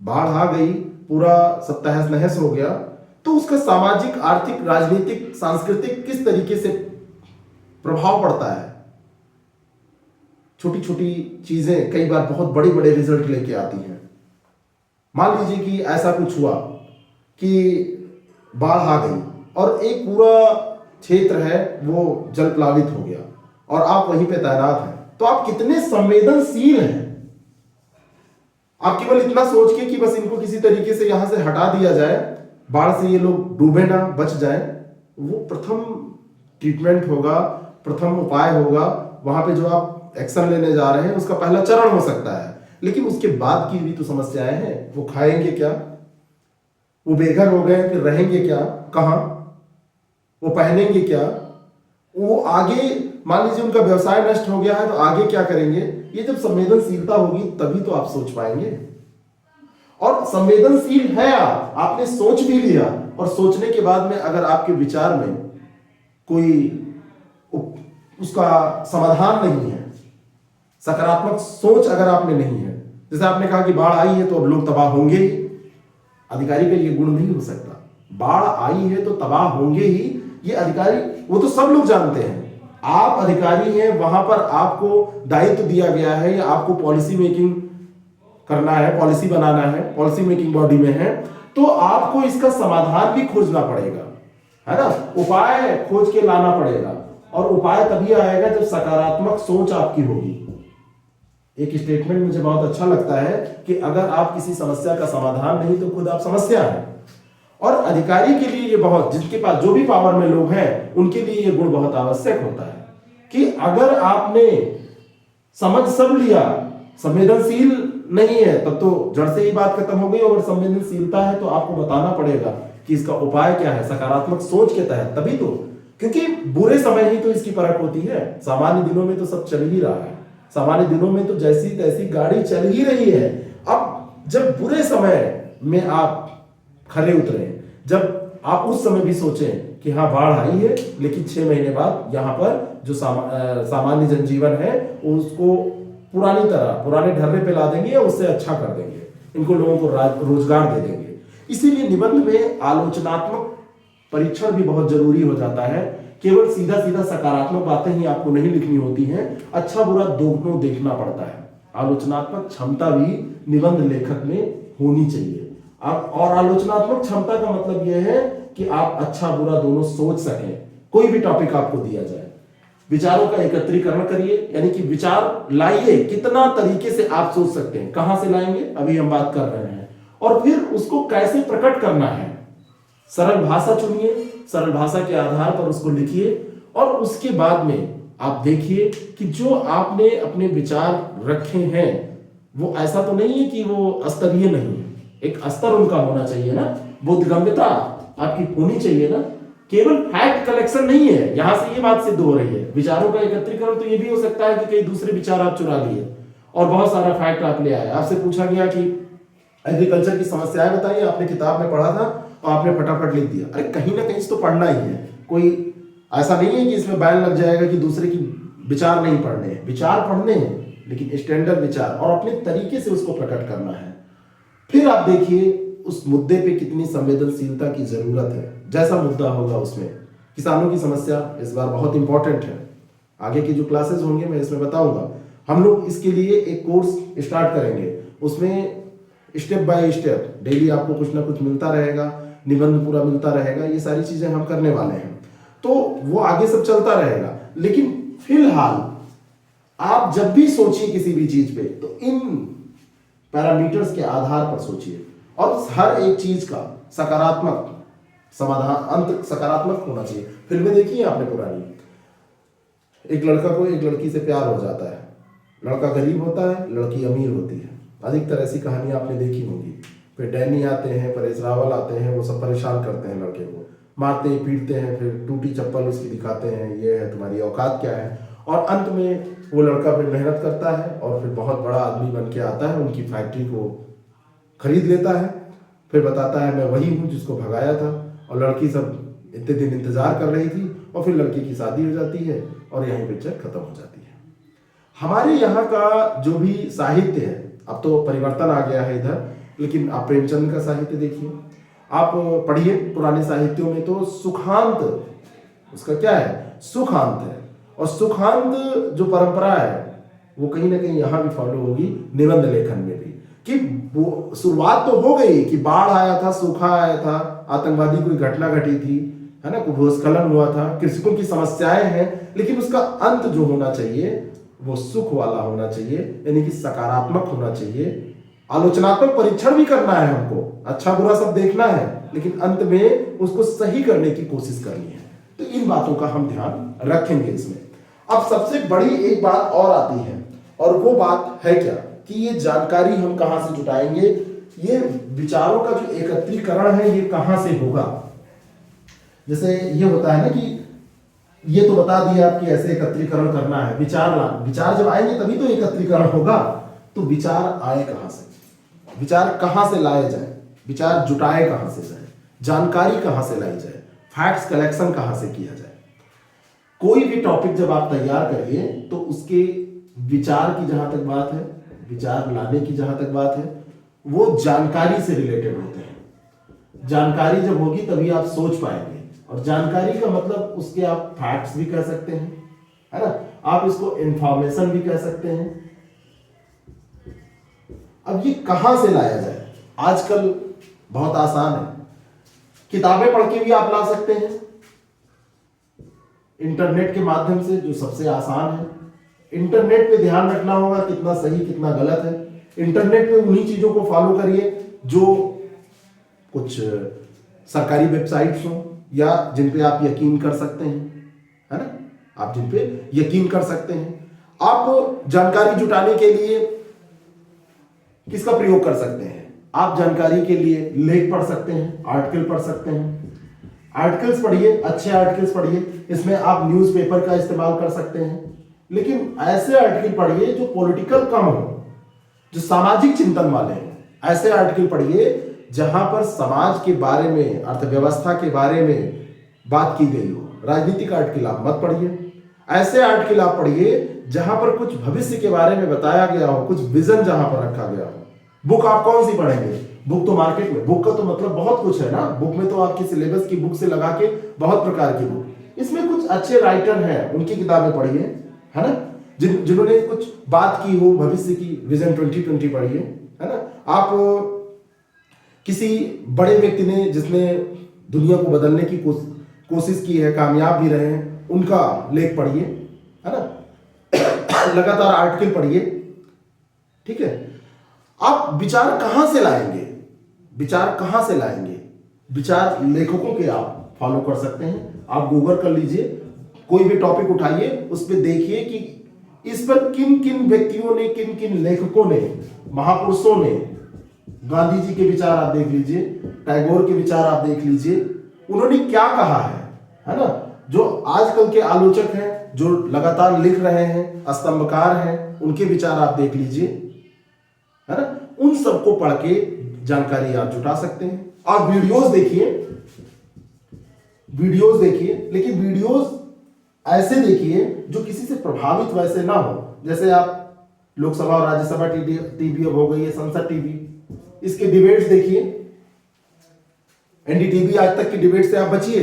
बाढ़ आ गई, पूरा सब तहस नहस हो गया, तो उसका सामाजिक, आर्थिक, राजनीतिक, सांस्कृतिक किस तरीके से प्रभाव पड़ता है। छोटी छोटी चीजें कई बार बहुत बड़े बड़े रिजल्ट लेके आती हैं। मान लीजिए कि ऐसा कुछ हुआ कि बाढ़ आ गई और एक पूरा क्षेत्र है वो जल प्लावित हो गया और आप वहीं पे तैनात हैं, तो आप कितने संवेदनशील हैं। आप केवल इतना सोच के कि बस इनको किसी तरीके से यहां से हटा दिया जाए, बाढ़ से ये लोग डूबे ना, बच जाए, वो प्रथम ट्रीटमेंट होगा, प्रथम उपाय होगा। वहां पे जो आप एक्शन लेने जा रहे हैं उसका पहला चरण हो सकता है, लेकिन उसके बाद की भी तो समस्याएं हैं। वो खाएंगे क्या, वो बेघर हो गए फिर रहेंगे क्या, कहां, वो पहनेंगे क्या, वो आगे मान लीजिए उनका व्यवसाय नष्ट हो गया है तो आगे क्या करेंगे। ये जब संवेदनशीलता होगी तभी तो आप सोच पाएंगे। और संवेदनशील है आप, आपने सोच भी लिया और सोचने के बाद में अगर आपके विचार में कोई उसका समाधान नहीं है, सकारात्मक सोच अगर आपने नहीं है, जैसे आपने कहा कि बाढ़ आई है तो अब लोग तबाह होंगे ही, अधिकारी का ये गुण नहीं हो सकता। बाढ़ आई है तो तबाह होंगे ही, ये अधिकारी वो तो सब लोग जानते हैं। आप अधिकारी हैं, वहां पर आपको दायित्व दिया गया है या आपको पॉलिसी मेकिंग करना है, पॉलिसी बनाना है, पॉलिसी मेकिंग बॉडी में है, तो आपको इसका समाधान भी खोजना पड़ेगा, है ना, उपाय खोज के लाना पड़ेगा। और उपाय तभी आएगा जब सकारात्मक सोच आपकी होगी। एक स्टेटमेंट मुझे बहुत अच्छा लगता है कि अगर आप किसी समस्या का समाधान नहीं तो खुद आप समस्या है। और अधिकारी के लिए ये बहुत, जिसके पास जो भी पावर में लोग हैं उनके लिए ये गुण बहुत आवश्यक होता है कि अगर आपने समझ सब लिया, संवेदनशील नहीं है, तब तो जड़ से ही बात खत्म हो गई। और संवेदनशीलता है तो आपको बताना पड़ेगा कि इसका उपाय क्या है, सकारात्मक सोच के तहत, तभी तो, क्योंकि बुरे समय ही तो इसकी परख होती है। सामान्य दिनों में तो सब चल ही रहा है, सामान्य दिनों में तो जैसी तैसी गाड़ी चल ही रही है। अब जब बुरे समय में आप खरे उतरे, जब आप उस समय भी सोचें कि हाँ बाढ़ आई है, लेकिन 6 महीने बाद यहाँ पर जो सामान्य जनजीवन है उसको पुरानी तरह, पुराने ढर्रे पे ला देंगे या उससे अच्छा कर देंगे, इनको लोगों को रोजगार दे देंगे। इसीलिए निबंध में आलोचनात्मक परीक्षण भी बहुत जरूरी हो जाता है। केवल सीधा सीधा सकारात्मक बातें ही आपको नहीं लिखनी होती हैं, अच्छा बुरा दोनों देखना पड़ता है। आलोचनात्मक क्षमता भी निबंध लेखक में होनी चाहिए। और आलोचनात्मक क्षमता का मतलब यह है कि आप अच्छा बुरा दोनों सोच सकें। कोई भी टॉपिक आपको दिया जाए, विचारों का एकत्रीकरण करिए, यानी कि विचार लाइए, कितना तरीके से आप सोच सकते हैं, कहां से लाएंगे अभी हम बात कर रहे हैं, और फिर उसको कैसे प्रकट करना है। सरल भाषा चुनिए, सरल भाषा के आधार पर उसको लिखिए, और उसके बाद में आप देखिए कि जो आपने अपने विचार रखे हैं वो ऐसा तो नहीं है कि वो स्तरीय नहीं है, एक स्तर उनका होना चाहिए ना, बोधगम्यता आपकी होनी चाहिए ना। केवल फैक्ट कलेक्शन नहीं है, यहां से ये बात सिद्ध हो रही है। विचारों का एकत्रीकरण तो ये भी हो सकता है कि कई दूसरे विचार आप चुरा लिए और बहुत सारा फैक्ट आप ले आए। आपसे पूछा गया कि एग्रीकल्चर की समस्याएं बताइए, आपने किताब में पढ़ा था और आपने फटाफट लिख दिया। अरे कहीं ना कहीं तो पढ़ना ही है, कोई ऐसा नहीं है कि इसमें बैन लग जाएगा कि दूसरे की विचार नहीं पढ़ने हैं, विचार पढ़ने हैं, लेकिन स्टैंडर्ड विचार, और अपने तरीके से उसको प्रकट करना है। फिर आप देखिए उस मुद्दे पे कितनी संवेदनशीलता की जरूरत है। जैसा मुद्दा होगा उसमें, किसानों की समस्या इस बार बहुत इंपॉर्टेंट है। आगे की जो क्लासेस होंगे मैं इसमें बताऊंगा। हम लोग इसके लिए एक कोर्स स्टार्ट करेंगे, उसमें स्टेप बाय स्टेप डेली आपको कुछ ना कुछ मिलता रहेगा, निबंध पूरा मिलता रहेगा, ये सारी चीजें हम करने वाले हैं, तो वो आगे सब चलता रहेगा। लेकिन फिलहाल आप जब भी सोचिए किसी भी चीज पे, तो इन पैरामीटर्स के आधार पर सोचिए, और हर एक चीज का सकारात्मक समाधान, अंत सकारात्मक होना चाहिए। फिल्में देखी है आपने पुरानी, एक लड़का को एक लड़की से प्यार हो जाता है, लड़का गरीब होता है, लड़की अमीर होती है, अधिकतर ऐसी कहानी आपने देखी होगी। फिर डैनी आते हैं, परेश रावल आते हैं, वो सब परेशान करते हैं लड़के को, मारते पीटते हैं, फिर टूटी चप्पल उसकी दिखाते हैं, ये है तुम्हारी औकात क्या है, और अंत में वो लड़का फिर मेहनत करता है और फिर बहुत बड़ा आदमी बन के आता है, उनकी फैक्ट्री को खरीद लेता है, फिर बताता है मैं वही हूँ जिसको भगाया था, और लड़की सब इतने दिन इंतजार कर रही थी, और फिर लड़की की शादी हो जाती है और यहीं पिक्चर खत्म हो जाती है। हमारे यहाँ का जो भी साहित्य है, अब तो परिवर्तन आ गया है इधर, लेकिन आप प्रेमचंद का साहित्य देखिए, आप पढ़िए पुराने साहित्यों में, तो सुखांत उसका क्या है, सुखांत है। और सुखांत जो परंपरा है वो कहीं ना कहीं यहाँ भी फॉलो होगी निबंध लेखन में भी, कि वो शुरुआत तो हो गई कि बाढ़ आया था, सूखा आया था, आतंकवादी कोई घटना घटी थी, है ना, भूस्खलन हुआ था, कृषकों की समस्याएं हैं, लेकिन उसका अंत जो होना चाहिए वो सुख वाला होना चाहिए, यानी कि सकारात्मक होना चाहिए। आलोचनात्मक परीक्षण भी करना है हमको, अच्छा बुरा सब देखना है, लेकिन अंत में उसको सही करने की कोशिश करनी है। तो इन बातों का हम ध्यान रखेंगे इसमें। अब सबसे बड़ी एक बात और आती है, और वो बात है क्या कि ये जानकारी हम कहां से जुटाएंगे, ये विचारों का जो एकत्रीकरण है ये कहां से होगा। जैसे ये होता है ना कि ये तो बता दिया कि ऐसे एकत्रीकरण करना है, विचार जब आएंगे तभी तो एकत्रीकरण होगा। तो विचार आए कहां से, विचार कहां से लाए जाए, विचार जुटाए कहां से जाए, जानकारी कहां से लाई जाए, फैक्ट्स कलेक्शन कहां से किया जाए। कोई भी टॉपिक जब आप तैयार करिए तो उसके विचार की जहां तक बात है, विचार लाने की जहां तक बात है, वो जानकारी से रिलेटेड होते हैं। जानकारी जब होगी तभी आप सोच पाएंगे, और जानकारी का मतलब उसके आप फैक्ट्स भी कह सकते हैं, है ना, आप इसको इंफॉर्मेशन भी कह सकते हैं। अब ये कहां से लाया जाए, आजकल बहुत आसान है, किताबें पढ़ के भी आप ला सकते हैं, इंटरनेट के माध्यम से जो सबसे आसान है। इंटरनेट पे ध्यान रखना होगा कितना सही कितना गलत है। इंटरनेट पे उन्हीं चीजों को फॉलो करिए जो कुछ सरकारी वेबसाइट्स हो या जिन पे आप यकीन कर सकते हैं, है ना, आप जिन पे यकीन कर सकते हैं। आप जानकारी जुटाने के लिए किसका प्रयोग कर सकते हैं, आप जानकारी के लिए लेख पढ़ सकते हैं, आर्टिकल पढ़ सकते हैं। आर्टिकल्स पढ़िए, अच्छे आर्टिकल्स पढ़िए, इसमें आप न्यूज़पेपर का इस्तेमाल कर सकते हैं, लेकिन ऐसे आर्टिकल पढ़िए जो पॉलिटिकल कम हो, जो सामाजिक चिंतन वाले हैं। ऐसे आर्टिकल पढ़िए जहां पर समाज के बारे में, अर्थव्यवस्था के बारे में बात की गई हो। राजनीतिक आर्टिकल आप मत पढ़िए। ऐसे आर्टिकल आप पढ़िए जहां पर कुछ भविष्य के बारे में बताया गया हो, कुछ विजन जहां पर रखा गया हो। बुक आप कौन सी पढ़ेंगे, बुक तो मार्केट में, बुक का तो मतलब बहुत कुछ है ना, बुक में तो आपकी सिलेबस की बुक से लगा के बहुत प्रकार की बुक, इसमें कुछ अच्छे राइटर हैं उनकी किताबें पढ़िए, है ना, जिन्होंने कुछ बात की हो भविष्य की, विजन 2020 पढ़िए, है ना। आप किसी बड़े व्यक्ति ने जिसने दुनिया को बदलने की कोशिश की है, कामयाब भी रहे हैं, उनका लेख पढ़िए, है ना, लगातार आर्टिकल पढ़िए, ठीक है। आप विचार कहां से लाएंगे, विचार कहां से लाएंगे, विचार लेखकों के आप फॉलो कर सकते हैं। आप गूगल कर लीजिए, कोई भी टॉपिक उठाइए, उस पर देखिए कि इस पर किन किन व्यक्तियों ने, किन किन लेखकों ने, महापुरुषों ने, गांधी जी के विचार आप देख लीजिए, टैगोर के विचार आप देख लीजिए, उन्होंने क्या कहा है ना। जो आजकल के आलोचक हैं, जो लगातार लिख रहे हैं, स्तंभकार हैं, उनके विचार आप देख लीजिए, है ना। उन सबको पढ़ के जानकारी आप जुटा सकते हैं। और वीडियोस देखिए, वीडियोस देखिए, लेकिन वीडियोस ऐसे देखिए जो किसी से प्रभावित वैसे ना हो। जैसे आप लोकसभा और राज्यसभा टीवी अब हो गई है, संसद टीवी, इसके डिबेट्स देखिए, एनडीटीवी आज तक की डिबेट से आप बचिए,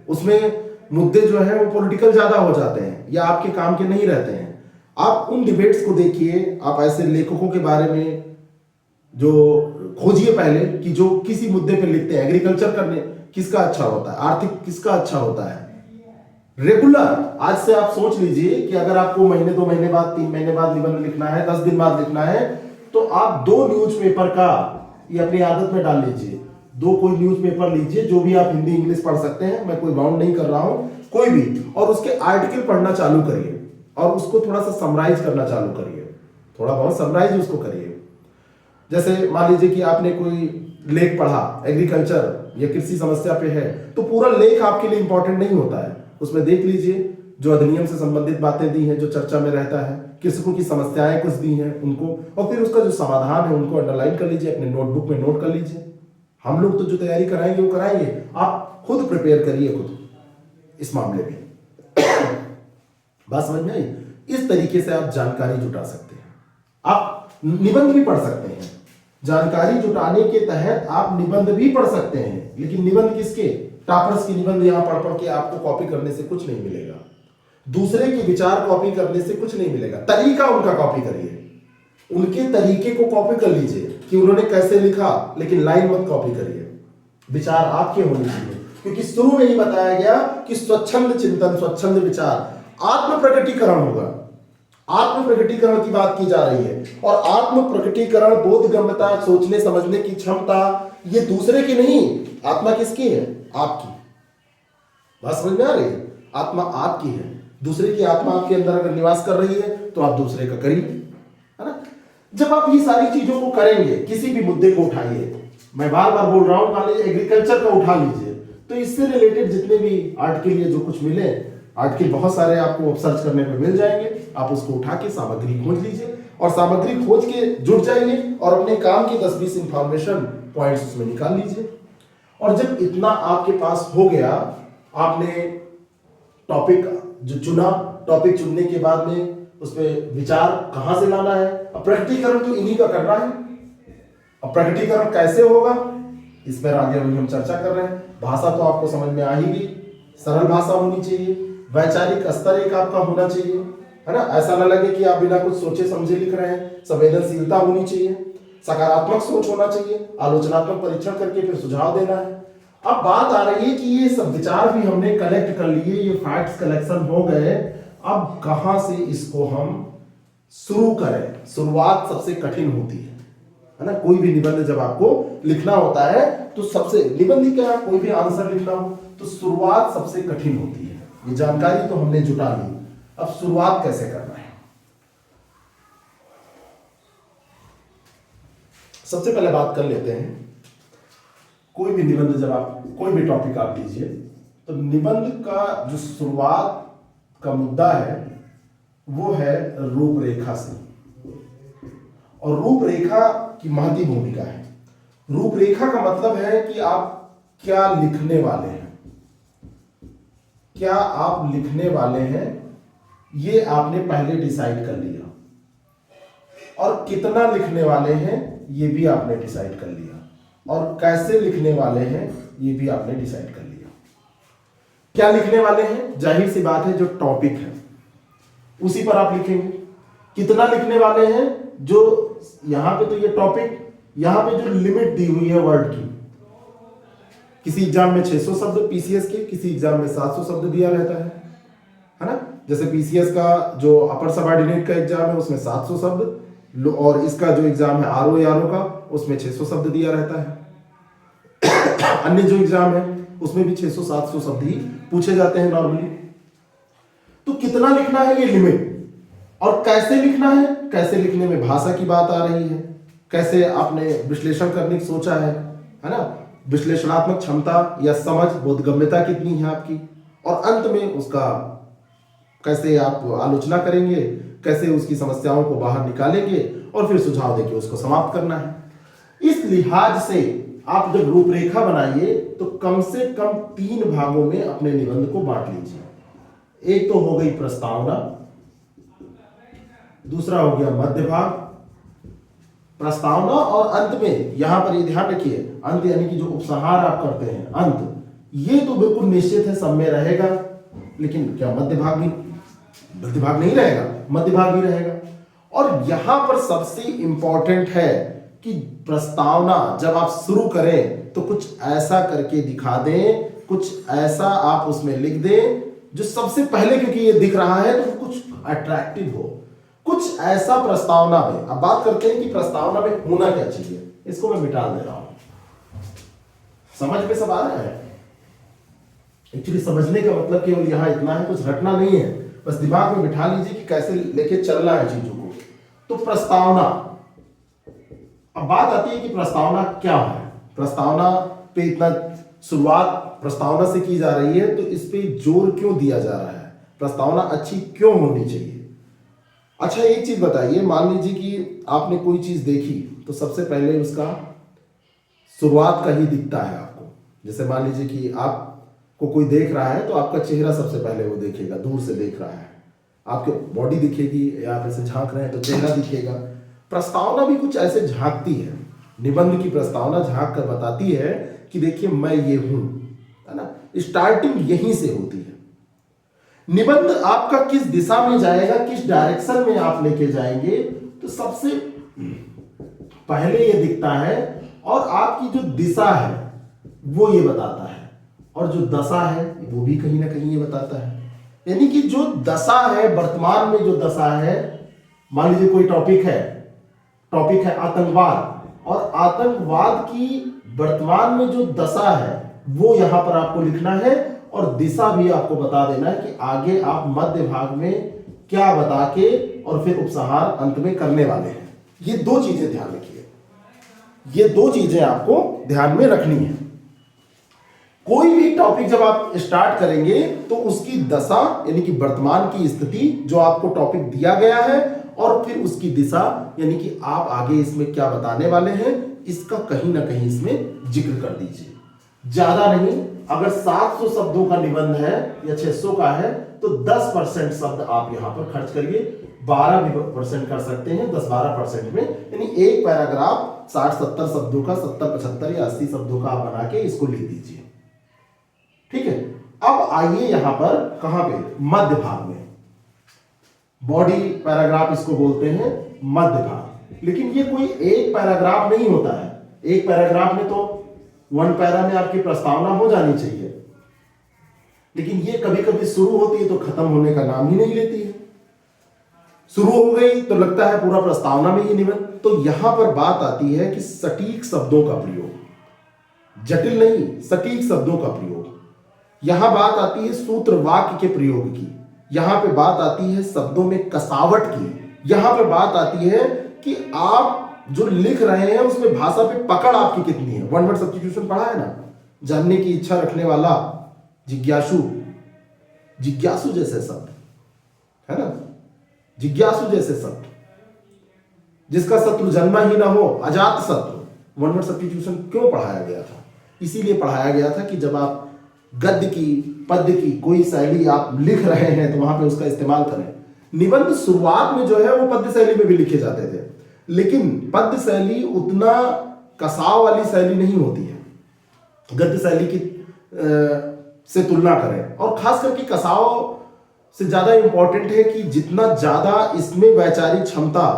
उसमें मुद्दे जो है वो पॉलिटिकल ज्यादा हो जाते हैं या आपके काम के नहीं रहते हैं। आप उन डिबेट्स को देखिए, आप ऐसे लेखकों के बारे में जो खोजिए पहले कि जो किसी मुद्दे पे लिखते हैं। एग्रीकल्चर करने किसका अच्छा होता है, आर्थिक किसका अच्छा होता है, रेगुलर। आज से आप सोच लीजिए कि अगर आपको महीने 2 महीने बाद 3 महीने बाद निबंध लिखना है, 10 दिन बाद लिखना है, तो आप 2 न्यूज़पेपर का ये अपनी आदत में डाल लीजिए। 2 कोई न्यूज़पेपर लीजिए, जो भी आप हिंदी इंग्लिश पढ़ सकते हैं, मैं कोई बाउंड नहीं कर रहा हूं, कोई भी, और उसके आर्टिकल पढ़ना चालू करिए और उसको थोड़ा सा समराइज करना चालू करिए, थोड़ा बहुत समराइज उसको करिए। जैसे मान लीजिए कि आपने कोई लेख पढ़ा, एग्रीकल्चर या कृषि समस्या पे है, तो पूरा लेख आपके लिए इंपॉर्टेंट नहीं होता है। उसमें देख लीजिए जो अधिनियम से संबंधित बातें दी हैं, जो चर्चा में रहता है, कृषकों की समस्याएं कुछ दी हैं उनको, और फिर उसका जो समाधान है उनको अंडरलाइन कर लीजिए, अपने नोटबुक में नोट कर लीजिए। हम लोग तो जो तैयारी कराएंगे वो कराएंगे, आप खुद प्रिपेयर करिए खुद इस मामले में। बात समझ में आई? इस तरीके से आप जानकारी जुटा सकते हैं। आप निबंध भी पढ़ सकते हैं। जानकारी जुटाने के तहत आप निबंध भी पढ़ सकते हैं, लेकिन निबंध किसके? टॉपर्स के निबंध यहां पढ़ पढ़ के आपको कॉपी करने से कुछ नहीं मिलेगा। दूसरे के विचार कॉपी करने से कुछ नहीं मिलेगा, तरीका उनका कॉपी करिए, उनके तरीके को कॉपी कर लीजिए कि उन्होंने कैसे लिखा, लेकिन लाइन मत कॉपी करिए। विचार आपके होने चाहिए, क्योंकि शुरू में ही बताया गया कि स्वच्छंद चिंतन, स्वच्छंद विचार, आत्म प्रकटीकरण होगा। आत्म प्रकटीकरण की बात की जा रही है, और आत्म प्रकटीकरण, बोधगम्यता, सोचने समझने की क्षमता, ये दूसरे की नहीं, आत्मा किसकी है? आपकी। बात समझ में आ रही है? आत्मा आपकी है, दूसरे की आत्मा आपके अंदर अगर निवास कर रही है तो आप दूसरे का करिए, है ना। जब आप ये सारी चीजों को करेंगे, किसी भी मुद्दे को उठाइए, मैं बार बार बोल रहा हूं, मान लीजिए एग्रीकल्चर का उठा लीजिए, तो इससे रिलेटेड जितने भी आर्ट के लिए जो कुछ मिले, आर्ट के बहुत सारे आपको सर्च करने पे मिल जाएंगे, आप उसको उठा के सामग्री खोज लीजिए, और सामग्री खोज के जुट जाइए, और अपने काम की 10-20 इंफॉर्मेशन पॉइंट्स उसमें निकाल लीजिए। और जब इतना आपके पास हो गया, आपने टॉपिक जो चुना, टॉपिक चुनने के बाद में उसमें विचार कहां से लाना है, अब प्रकटीकरण तो इन्हीं का करना है। अब प्रकटीकरण कैसे होगा, इस पर आगे हम चर्चा कर रहे हैं। भाषा तो आपको समझ में आ ही गई, सरल भाषा होनी चाहिए, वैचारिक स्तर एक आपका होना चाहिए, है ना। ऐसा ना लगे कि आप बिना कुछ सोचे समझे लिख रहे हैं। संवेदनशीलता होनी चाहिए, सकारात्मक सोच होना चाहिए, आलोचनात्मक परीक्षण करके फिर सुझाव देना है। अब बात आ रही है कि ये सब विचार भी हमने कलेक्ट कर लिए, ये फैक्ट्स कलेक्शन हो गए, अब कहां से इसको हम शुरू करें। शुरुआत सबसे कठिन होती है ना। कोई भी निबंध जब आपको लिखना होता है तो सबसे, निबंध क्या, कोई भी आंसर लिखना हो तो शुरुआत सबसे कठिन होती है। ये जानकारी तो हमने जुटा ली, अब शुरुआत कैसे करना है। सबसे पहले बात कर लेते हैं, कोई भी निबंध, जब आप कोई भी टॉपिक आप लीजिए, तो निबंध का जो शुरुआत का मुद्दा है वो है रूपरेखा से, और रूपरेखा की महती भूमिका है। रूपरेखा का मतलब है कि आप क्या लिखने वाले हैं, क्या आप लिखने वाले हैं, ये आपने पहले डिसाइड कर लिया, और कितना लिखने वाले हैं ये भी आपने डिसाइड कर लिया, और कैसे लिखने वाले हैं ये भी आपने डिसाइड कर लिया। क्या लिखने वाले हैं, जाहिर सी बात है जो टॉपिक है उसी पर आप लिखेंगे। कितना लिखने वाले हैं, जो यहां पे तो ये टॉपिक, यहां पे जो लिमिट दी हुई है वर्ड की, किसी एग्जाम में 600 शब्द पीसीएस के, किसी एग्जाम में 700 शब्द दिया रहता है ना। जैसे पीसीएस का जो अपर सबऑर्डिनेट का एग्जाम है उसमें 700 शब्द, और इसका जो एग्जाम है आरओ का उसमें 600 शब्द दिया रहता है। अन्य जो एग्जाम है उसमें भी 600-700 शब्द ही पूछे जाते हैं नॉर्मली। तो कितना लिखना है ये लिमिट, और कैसे लिखना है, कैसे लिखने में भाषा की बात आ रही है, कैसे आपने विश्लेषण करने की सोचा है ना। विश्लेषणात्मक क्षमता या समझ, बोधगम्यता कितनी है आपकी, और अंत में उसका कैसे आप आलोचना करेंगे, कैसे उसकी समस्याओं को बाहर निकालेंगे, और फिर सुझाव देके उसको समाप्त करना है। इस लिहाज से आप जब रूपरेखा बनाइए तो कम से कम 3 भागों में अपने निबंध को बांट लीजिए। एक तो हो गई प्रस्तावना, दूसरा हो गया मध्य भाग, प्रस्तावना, और अंत में यहां पर ये ध्यान रखिए, अंत यानी कि जो उपसंहार आप करते हैं, अंत, ये तो बिल्कुल निश्चित है सब में रहेगा, लेकिन क्या मध्य भाग नहीं रहेगा, मध्य भाग भी रहेगा। और यहां पर सबसे इंपॉर्टेंट है कि प्रस्तावना जब आप शुरू करें तो कुछ ऐसा करके दिखा दें, कुछ ऐसा आप उसमें लिख दें जो सबसे पहले, क्योंकि ये दिख रहा है तो कुछ अट्रैक्टिव हो, कुछ ऐसा प्रस्तावना में। अब बात करते हैं कि प्रस्तावना में होना क्या चाहिए, इसको मैं मिटा दे रहा हूं। समझ में सब आ रहा है? एक्चुअली समझने का मतलब केवल यहां इतना है, कुछ रटना नहीं है, बस दिमाग में बिठा लीजिए कि कैसे लेके चलना है चीजों को। तो प्रस्तावना, अब बात आती है कि प्रस्तावना क्या है। प्रस्तावना पे इतना शुरुआत प्रस्तावना से की जा रही है, तो इस पे जोर क्यों दिया जा रहा है, प्रस्तावना अच्छी क्यों होनी चाहिए। अच्छा एक चीज बताइए, मान लीजिए कि आपने कोई चीज देखी तो सबसे पहले उसका शुरुआत का ही दिखता है आपको। जैसे मान लीजिए कि आपको कोई देख रहा है तो आपका चेहरा सबसे पहले वो देखेगा, दूर से देख रहा है, आपकी बॉडी दिखेगी, या आप ऐसे झांक रहे हैं तो चेहरा दिखेगा। प्रस्तावना भी कुछ ऐसे झांकती है, निबंध की प्रस्तावना झांक कर बताती है कि देखिए मैं ये हूं, है ना। स्टार्टिंग यहीं से होती है। निबंध आपका किस दिशा में जाएगा, किस डायरेक्शन में आप लेके जाएंगे, तो सबसे पहले ये दिखता है और आपकी जो दिशा है वो ये बताता है, और जो दशा है वो भी कहीं ना कहीं ये बताता है। यानी कि जो दशा है, वर्तमान में जो दशा है, मान लीजिए कोई टॉपिक है आतंकवाद, और आतंकवाद की वर्तमान में जो दशा है वो यहां पर आपको लिखना है, और दिशा भी आपको बता देना है कि आगे आप मध्य भाग में क्या बता के और फिर उपसंहार अंत में करने वाले हैं। ये दो चीजें ध्यान रखिए, ये दो चीजें आपको ध्यान में रखनी है। कोई भी टॉपिक जब आप स्टार्ट करेंगे तो उसकी दशा यानी कि वर्तमान की स्थिति जो आपको टॉपिक दिया गया है, और फिर उसकी दिशा यानी कि आप आगे इसमें क्या बताने वाले हैं, इसका कहीं ना कहीं इसमें जिक्र कर दीजिए। ज्यादा नहीं, अगर 700 शब्दों का निबंध है या 600 का है तो 10% शब्द आप यहां पर खर्च करिए, 12% कर सकते हैं 10-12% में, यानी एक पैराग्राफ 60-70 शब्दों का, 70-75 या 80 शब्दों का आप बना के इसको लिख दीजिए। ठीक है, अब आइए यहां पर कहां पे, मध्य भाग में। बॉडी पैराग्राफ इसको बोलते हैं, मध्य भाग। लेकिन ये कोई एक पैराग्राफ नहीं होता है, एक पैराग्राफ में तो 1 पैरा में आपकी प्रस्तावना हो जानी चाहिए, लेकिन ये कभी कभी शुरू होती है तो खत्म होने का नाम ही नहीं लेती है। शुरू हो गई तो लगता है पूरा प्रस्तावना में ही निबंध। तो यहां पर बात आती है कि सटीक शब्दों का प्रयोग, जटिल नहीं, सटीक शब्दों का प्रयोग। यहां बात आती है सूत्र वाक्य के प्रयोग की, यहां पे बात आती है शब्दों में कसावट की, यहां पे बात आती है कि आप जो लिख रहे हैं उसमें भाषा पे पकड़ आपकी कितनी है। वन वर्ड सब्स्टिट्यूशन पढ़ा है ना, जानने की इच्छा रखने वाला, जिज्ञासु, जिज्ञासु जैसे शब्द है ना, जिज्ञासु जैसे शब्द, जिसका शत्रु जन्मा ही ना हो, अजात शत्रु। वन वर्ड सब्स्टिट्यूशन क्यों पढ़ाया गया था? इसीलिए पढ़ाया गया था कि जब आप गद्य की, पद्य की कोई शैली आप लिख रहे हैं तो वहां पे उसका इस्तेमाल करें। निबंध शुरुआत में जो है वो पद्य शैली में भी लिखे जाते थे, लेकिन पद्य शैली उतना कसाव वाली शैली नहीं होती है गद्य शैली की से तुलना करें, और खास करके कसाव से ज्यादा इंपॉर्टेंट है कि जितना ज्यादा इसमें वैचारिक क्षमता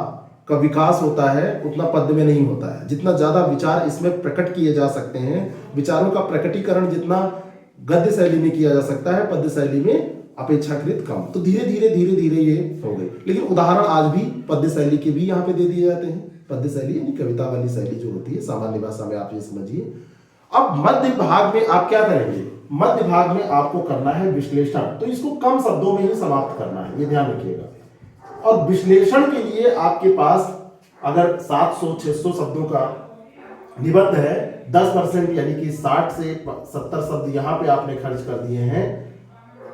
का विकास होता है उतना पद्य में नहीं होता है। जितना ज्यादा विचार इसमें प्रकट किए जा सकते हैं, विचारों का प्रकटीकरण जितना गद्य शैली में किया जा सकता है, पद्य शैली में अपेक्षाकृत कम। तो धीरे धीरे ये हो गई। लेकिन उदाहरण आज भी पद्य शैली के भी यहाँ पे दे दिए जाते हैं। पद्य शैली यानी कविता वाली शैली जो होती है सामान्य भाषा में, आप ये समझिए। अब मध्य भाग में आप क्या करेंगे? मध्य भाग में आपको करना है विश्लेषण। तो इसको कम शब्दों में ही समाप्त करना है, ये ध्यान रखिएगा। और विश्लेषण के लिए आपके पास अगर 700-600 शब्दों का निबंध है, 10% यानी कि 60 से 70 शब्द यहां पे आपने खर्च कर दिए हैं,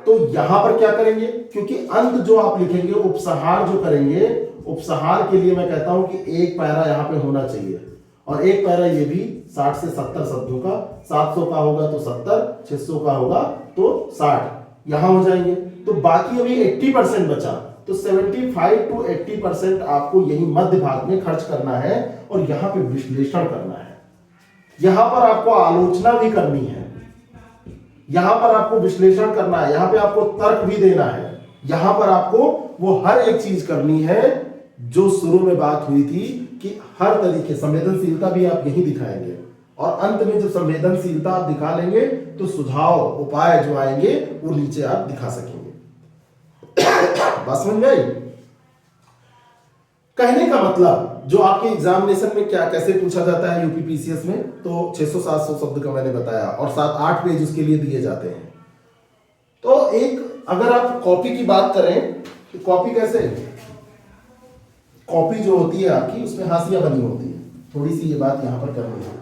तो यहां पर क्या करेंगे? क्योंकि अंत जो आप लिखेंगे, उपसंहार जो करेंगे, उपसंहार के लिए मैं कहता हूं कि एक पैरा यहां पे होना चाहिए, और एक पैरा ये भी 60 से 70 शब्दों का। 700 का होगा तो 70, 600 का होगा तो 60 यहां हो जाएंगे। तो बाकी अभी 80% बचा, तो 75 to 80% आपको यही मध्य भाग में खर्च करना है, और यहां पे विश्लेषण करना है। यहां पर आपको आलोचना भी करनी है, यहां पर आपको विश्लेषण करना है, यहां पे आपको तर्क भी देना है, यहां पर आपको वो हर एक चीज करनी है जो शुरू में बात हुई थी कि हर तरीके संवेदनशीलता भी आप यही दिखाएंगे, और अंत में जब संवेदनशीलता आप दिखा लेंगे तो सुझाव, उपाय जो आएंगे वो नीचे आप दिखा सकेंगे। बात समझ में आई? कहने का मतलब जो आपके एग्जामिनेशन में क्या कैसे पूछा जाता है यूपीपीसीएस में, तो 600-700 शब्द का मैंने बताया, और 7-8 पेज उसके लिए दिए जाते हैं। तो एक अगर आप कॉपी की बात करें तो कॉपी कैसे, कॉपी जो होती है आपकी उसमें हाशिया बनी होती है। थोड़ी सी ये बात यहां पर करनी है,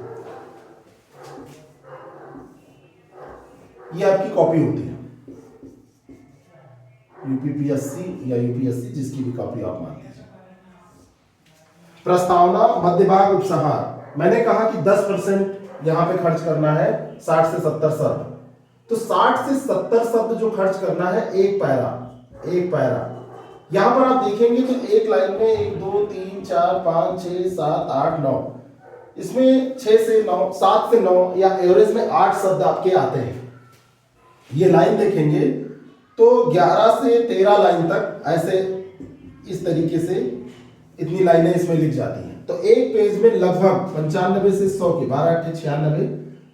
ये आपकी कॉपी होती है, यूपीपीएससी या यूपीएससी जिसकी भी कॉपी आप मान लीजिए। प्रस्तावना, मध्य भाग, उपसंहार। मैंने कहा कि 10% यहां पे खर्च करना है, 60 से 70 शब्द। तो 60 से 70 शब्द जो खर्च करना है, एक पैरा। यहां पर आप देखेंगे तो एक लाइन में 1 2 3 4 5 6 7 8 9, इसमें 6 से 9, 7 से 9 या एवरेज में 8 शब्द आपके आते हैं। ये लाइन देखेंगे तो 11 से 13 लाइन तक ऐसे इस तरीके से इतनी लाइनें इसमें लिख जाती हैं। तो एक पेज में लगभग 95 से 100 के 12 8 96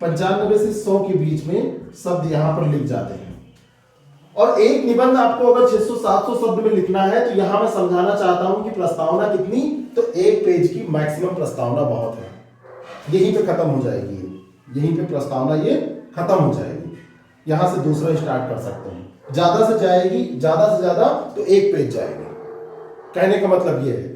95 से 100 के बीच में शब्द यहाँ पर लिख जाते हैं। और एक निबंध आपको अगर 600-700 शब्द में लिखना है तो यहां मैं समझाना चाहता हूं कि प्रस्तावना कितनी, तो एक पेज की मैक्सिमम प्रस्तावना बहुत है, यहीं पे खत्म हो जाएगी, यहीं पे प्रस्तावना ये खत्म हो जाएगी। यहां से दूसरा स्टार्ट कर सकते हैं। ज्यादा से जाएगी, ज्यादा से ज्यादा तो एक पेज जाएगी। कहने का मतलब ये है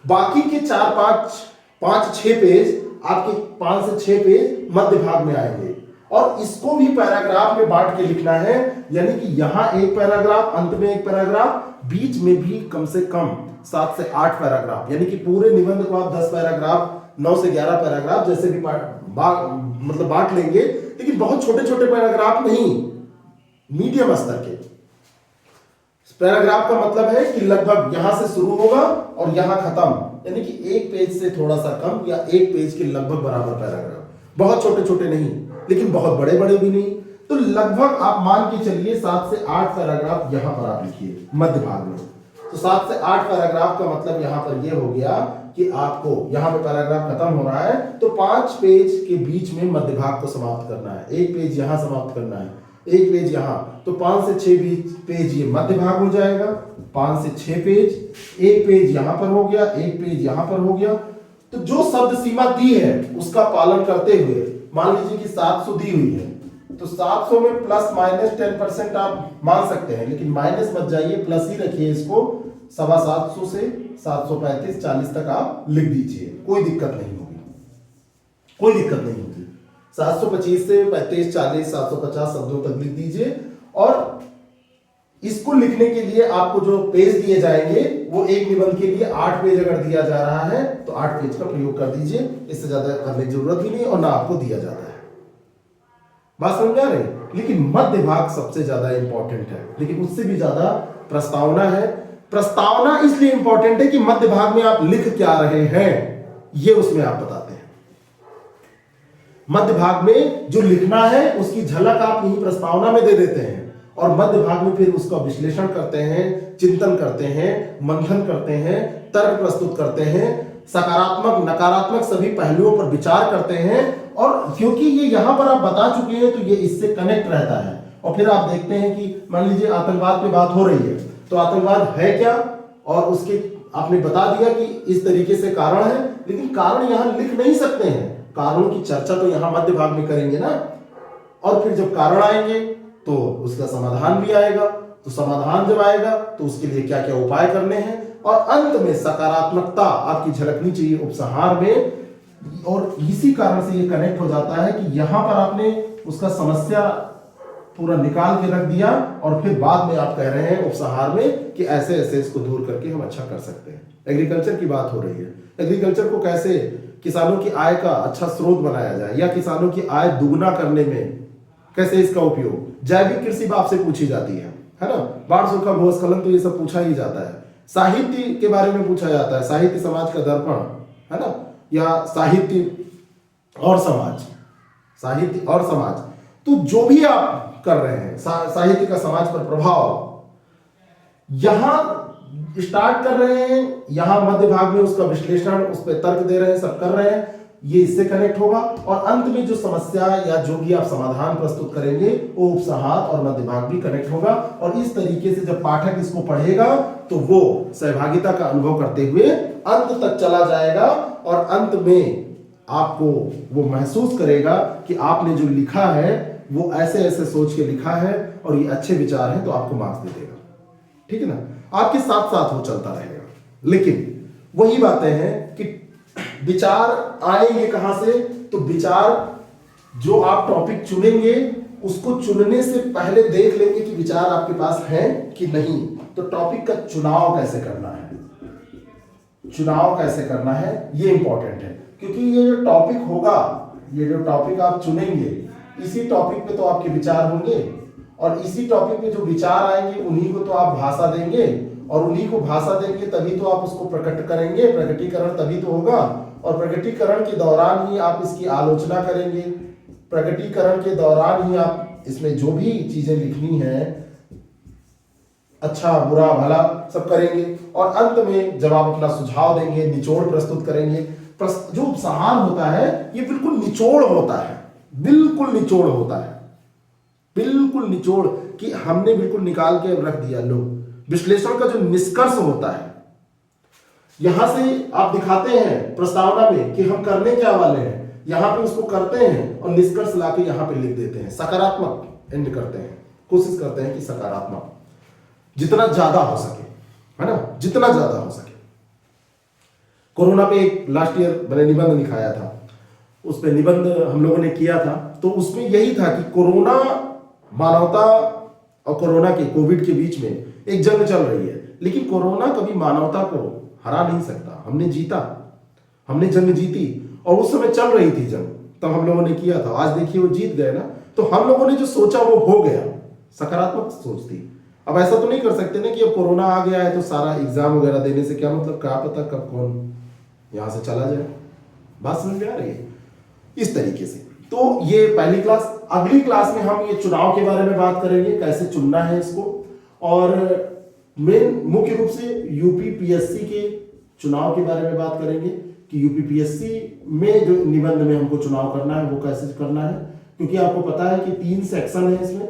बाकी के 4-5-6 पेज आपके 5 से 6 पेज मध्य भाग में आएंगे और इसको भी पैराग्राफ में बांट के लिखना है, यानी कि यहां एक पैराग्राफ, अंत में एक पैराग्राफ, बीच में भी कम से कम 7 से 8 पैराग्राफ, यानी कि पूरे निबंध को आप 10 पैराग्राफ, 9 से 11 पैराग्राफ जैसे भी मतलब बांट लेंगे, लेकिन बहुत छोटे छोटे पैराग्राफ नहीं, मीडियम स्तर के पैराग्राफ का मतलब है कि लगभग यहां से शुरू होगा और यहां खत्म, यानी कि एक पेज से थोड़ा सा कम या एक पेज के लगभग बराबर पैराग्राफ, बहुत छोटे छोटे नहीं लेकिन बहुत बड़े बड़े भी नहीं। तो लगभग आप मान के चलिए 7 से 8 पैराग्राफ यहां पर आप लिखिए मध्य भाग में। तो 7 से 8 पैराग्राफ का मतलब यहां पर यह हो गया कि आपको यहां पे पैराग्राफ खत्म हो रहा है तो 5 पेज के बीच में मध्य भाग को समाप्त करना है, एक पेज यहां समाप्त करना है, एक पेज यहां, तो 5 से 6 पेज ये मध्य भाग हो जाएगा, 5 से 6 पेज, एक पेज यहां पर हो गया, एक पेज यहां पर हो गया। तो जो शब्द सीमा दी है उसका पालन करते हुए मान लीजिए कि 700 दी हुई है, तो 700 में प्लस माइनस 10% आप मान सकते हैं, लेकिन माइनस मत जाइए, प्लस ही रखिए इसको। 750 से 735 40 तक आप लिख दीजिए, कोई दिक्कत नहीं होगी, कोई दिक्कत नहीं होगी। 725 से 35 40 750 शब्दों तक लिख दीजिए। और इसको लिखने के लिए आपको जो पेज दिए जाएंगे वो एक निबंध के लिए 8 पेज अगर दिया जा रहा है तो 8 पेज का प्रयोग कर दीजिए, इससे ज्यादा करने की जरूरत भी नहीं और ना आपको दिया जाता है। बात समझ आ रही? लेकिन मध्य भाग सबसे ज्यादा इंपॉर्टेंट है, लेकिन उससे भी ज्यादा प्रस्तावना है। प्रस्तावना इसलिए इंपॉर्टेंट है कि मध्य भाग में आप लिख क्या रहे हैं ये उसमें आप बताते हैं। मध्य भाग में जो लिखना है उसकी झलक आप यही प्रस्तावना में दे देते हैं और मध्य भाग में फिर उसका विश्लेषण करते हैं, चिंतन करते हैं, मंथन करते हैं, तर्क प्रस्तुत करते हैं, सकारात्मक नकारात्मक सभी पहलुओं पर विचार करते हैं। और क्योंकि ये यहां पर आप बता चुके हैं तो ये इससे कनेक्ट रहता है। और फिर आप देखते हैं कि मान लीजिए आतंकवाद पे बात हो रही है तो आतंकवाद है क्या, और उसके आपने बता दिया कि इस तरीके से कारण है, लेकिन कारण यहां लिख नहीं सकते हैं, कारणों की चर्चा तो यहां मध्य भाग में करेंगे ना। और फिर जब कारण आएंगे तो उसका समाधान भी आएगा, तो समाधान जब आएगा तो उसके लिए क्या क्या उपाय करने हैं, और अंत में सकारात्मकता आपकी झलकनी चाहिए उपसंहार में। और इसी कारण से ये कनेक्ट हो जाता है कि यहां पर आपने उसका समस्या पूरा निकाल के रख दिया और फिर बाद में आप कह रहे हैं उपसंहार में कि ऐसे ऐसे इसको दूर करके हम अच्छा कर सकते हैं। एग्रीकल्चर की बात हो रही है, एग्रीकल्चर को कैसे किसानों की आय का अच्छा स्रोत बनाया जाए या किसानों की आय दुगना करने में कैसे इसका उपयोग। जैविक कृषि आपसे पूछी जाती है ना, बाढ़ सूखा भूस्खलन तो ये सब पूछा ही जाता है। साहित्य के बारे में पूछा जाता है, साहित्य समाज का दर्पण है ना, या साहित्य और समाज, साहित्य और समाज। तो जो भी आप कर रहे हैं साहित्य का समाज पर प्रभाव, यहां स्टार्ट कर रहे हैं, यहां मध्य भाग में उसका विश्लेषण, उस पर तर्क दे रहे हैं, सब कर रहे हैं, ये इससे कनेक्ट होगा। और अंत में जो समस्या या जो भी आप समाधान प्रस्तुत करेंगे वो उपसंहार और मध्य भाग भी कनेक्ट होगा। और इस तरीके से जब पाठक इसको पढ़ेगा तो वो सहभागिता का अनुभव करते हुए अंत तक चला जाएगा और अंत में आपको वो महसूस करेगा कि आपने जो लिखा है वो ऐसे ऐसे सोच के लिखा है और ये अच्छे विचार हैं, तो आपको मार्क्स दे देगा। ठीक है ना, आपके साथ साथ वो चलता रहेगा। लेकिन वही बातें हैं कि विचार आएंगे कहां से, तो विचार जो आप टॉपिक चुनेंगे उसको चुनने से पहले देख लेंगे कि विचार आपके पास है कि नहीं। तो टॉपिक का चुनाव कैसे करना है, चुनाव कैसे करना है ये इंपॉर्टेंट है, क्योंकि ये जो टॉपिक होगा, ये जो टॉपिक आप चुनेंगे, इसी टॉपिक पे तो आपके विचार होंगे और इसी टॉपिक पे जो विचार आएंगे उन्हीं को तो आप भाषा देंगे और उन्हीं को भाषा देंगे तभी तो आप उसको प्रकट करेंगे, प्रकटीकरण तभी तो होगा। और प्रकटीकरण के दौरान ही आप इसकी आलोचना करेंगे, प्रकटीकरण के दौरान ही आप इसमें जो भी चीजें लिखनी है अच्छा बुरा भला सब करेंगे, और अंत में जब आप अपना सुझाव देंगे, निचोड़ प्रस्तुत करेंगे। जो उपसंहार होता है ये बिल्कुल निचोड़ होता है, बिल्कुल निचोड़ होता है, बिल्कुल निचोड़ कि हमने बिल्कुल निकाल के रख दिया। लो, विश्लेषण का जो निष्कर्ष होता है, यहां से आप दिखाते हैं प्रस्तावना में कि हम करने क्या वाले हैं, यहां पे उसको करते हैं और निष्कर्ष लाके यहां पे लिख देते हैं। सकारात्मक एंड करते हैं, कोशिश करते हैं कि सकारात्मक जितना ज्यादा हो सके, है ना, जितना ज्यादा हो सके। कोरोना पे एक लास्ट ईयर मैंने निबंध लिखाया था, उस पे निबंध हम लोगों ने किया था, तो उसमें यही था कि कोरोना, मानवता और कोरोना के, कोविड के बीच में एक जंग चल रही है, लेकिन कोरोना कभी मानवता को हरा नहीं सकता। हमने जीता, हमने जंग जीती, और उस समय चल रही थी जंग, तब हम लोगों ने किया था। आज देखिए वो जीत गए ना, तो हम लोगों ने जो सोचा वो हो गया, सकारात्मक सोच थी। अब ऐसा तो नहीं कर सकते ना कि अब कोरोना आ गया है तो सारा एग्जाम वगैरह देने से क्या मतलब, क्या पता कब कौन यहां से चला जाए। बात समझ में आ रही है? इस तरीके से तो ये पहली क्लास। अगली क्लास में हम ये चुनाव के बारे में बात करेंगे, कैसे चुनना है इसको, और मेन मुख्य रूप से यूपीपीएससी के चुनाव के बारे में बात करेंगे कि यूपीपीएससी में जो निबंध में हमको चुनाव करना है वो कैसे करना है। क्योंकि आपको पता है कि 3 सेक्शन है इसमें,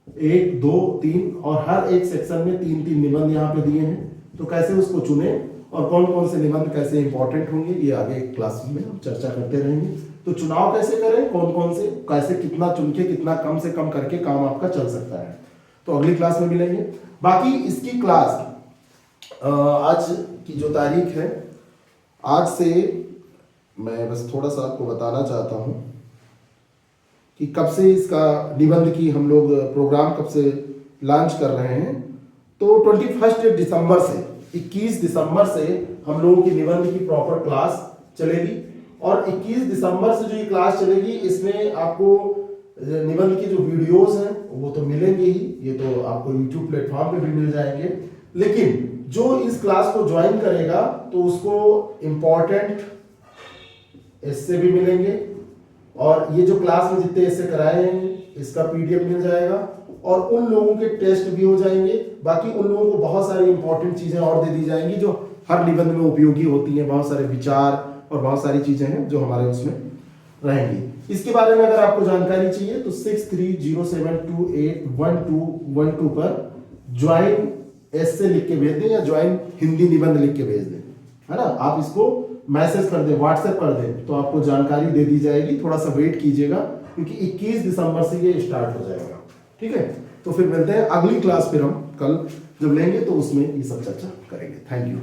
1, 2, 3, और हर एक सेक्शन में 3-3 निबंध यहाँ पे दिए हैं। तो कैसे उसको चुने और कौन कौन से निबंध कैसे इंपॉर्टेंट होंगे, ये आगे क्लास में हम चर्चा करते रहेंगे। तो चुनाव कैसे करें, कौन कौन से, कैसे कितना चुन के कितना कम से कम करके काम आपका चल सकता है, तो अगली क्लास में मिलेंगे। बाकी इसकी क्लास आज की जो तारीख है, आज से मैं बस थोड़ा सा आपको बताना चाहता हूँ कि कब से इसका निबंध की हम लोग प्रोग्राम कब से लॉन्च कर रहे हैं। तो 21 दिसंबर से 21 दिसंबर से हम लोगों की निबंध की प्रॉपर क्लास चलेगी, और 21 दिसंबर से जो ये क्लास चलेगी इसमें आपको निबंध की जो वीडियोस हैं वो तो मिलेंगे ही, ये तो आपको यूट्यूब प्लेटफॉर्म पे भी मिल जाएंगे, लेकिन जो इस क्लास को ज्वाइन करेगा तो उसको इम्पोर्टेंट ऐसे भी मिलेंगे, और ये जो क्लास में जितने ऐसे कराए हैं इसका पीडीएफ मिल जाएगा, और उन लोगों के टेस्ट भी हो जाएंगे। बाकी उन लोगों को बहुत सारी इंपॉर्टेंट चीजें और दे दी जाएंगी जो हर निबंध में उपयोगी होती हैं, बहुत सारे विचार और बहुत सारी चीजें हैं जो हमारे उसमें रहेंगी। इसके बारे में अगर आपको जानकारी चाहिए तो 6307281212 पर ज्वाइन ऐसे लिख के भेज दें, या ज्वाइन हिंदी निबंध लिख के भेज दें, है ना। आप इसको मैसेज कर दें, व्हाट्सएप कर दें, तो आपको जानकारी दे दी जाएगी। थोड़ा सा वेट कीजिएगा क्योंकि 21 दिसंबर से ये स्टार्ट हो जाएगा, ठीक है। तो फिर मिलते हैं अगली क्लास, फिर हम कल जब लेंगे तो उसमें ये सब चर्चा करेंगे। Thank you.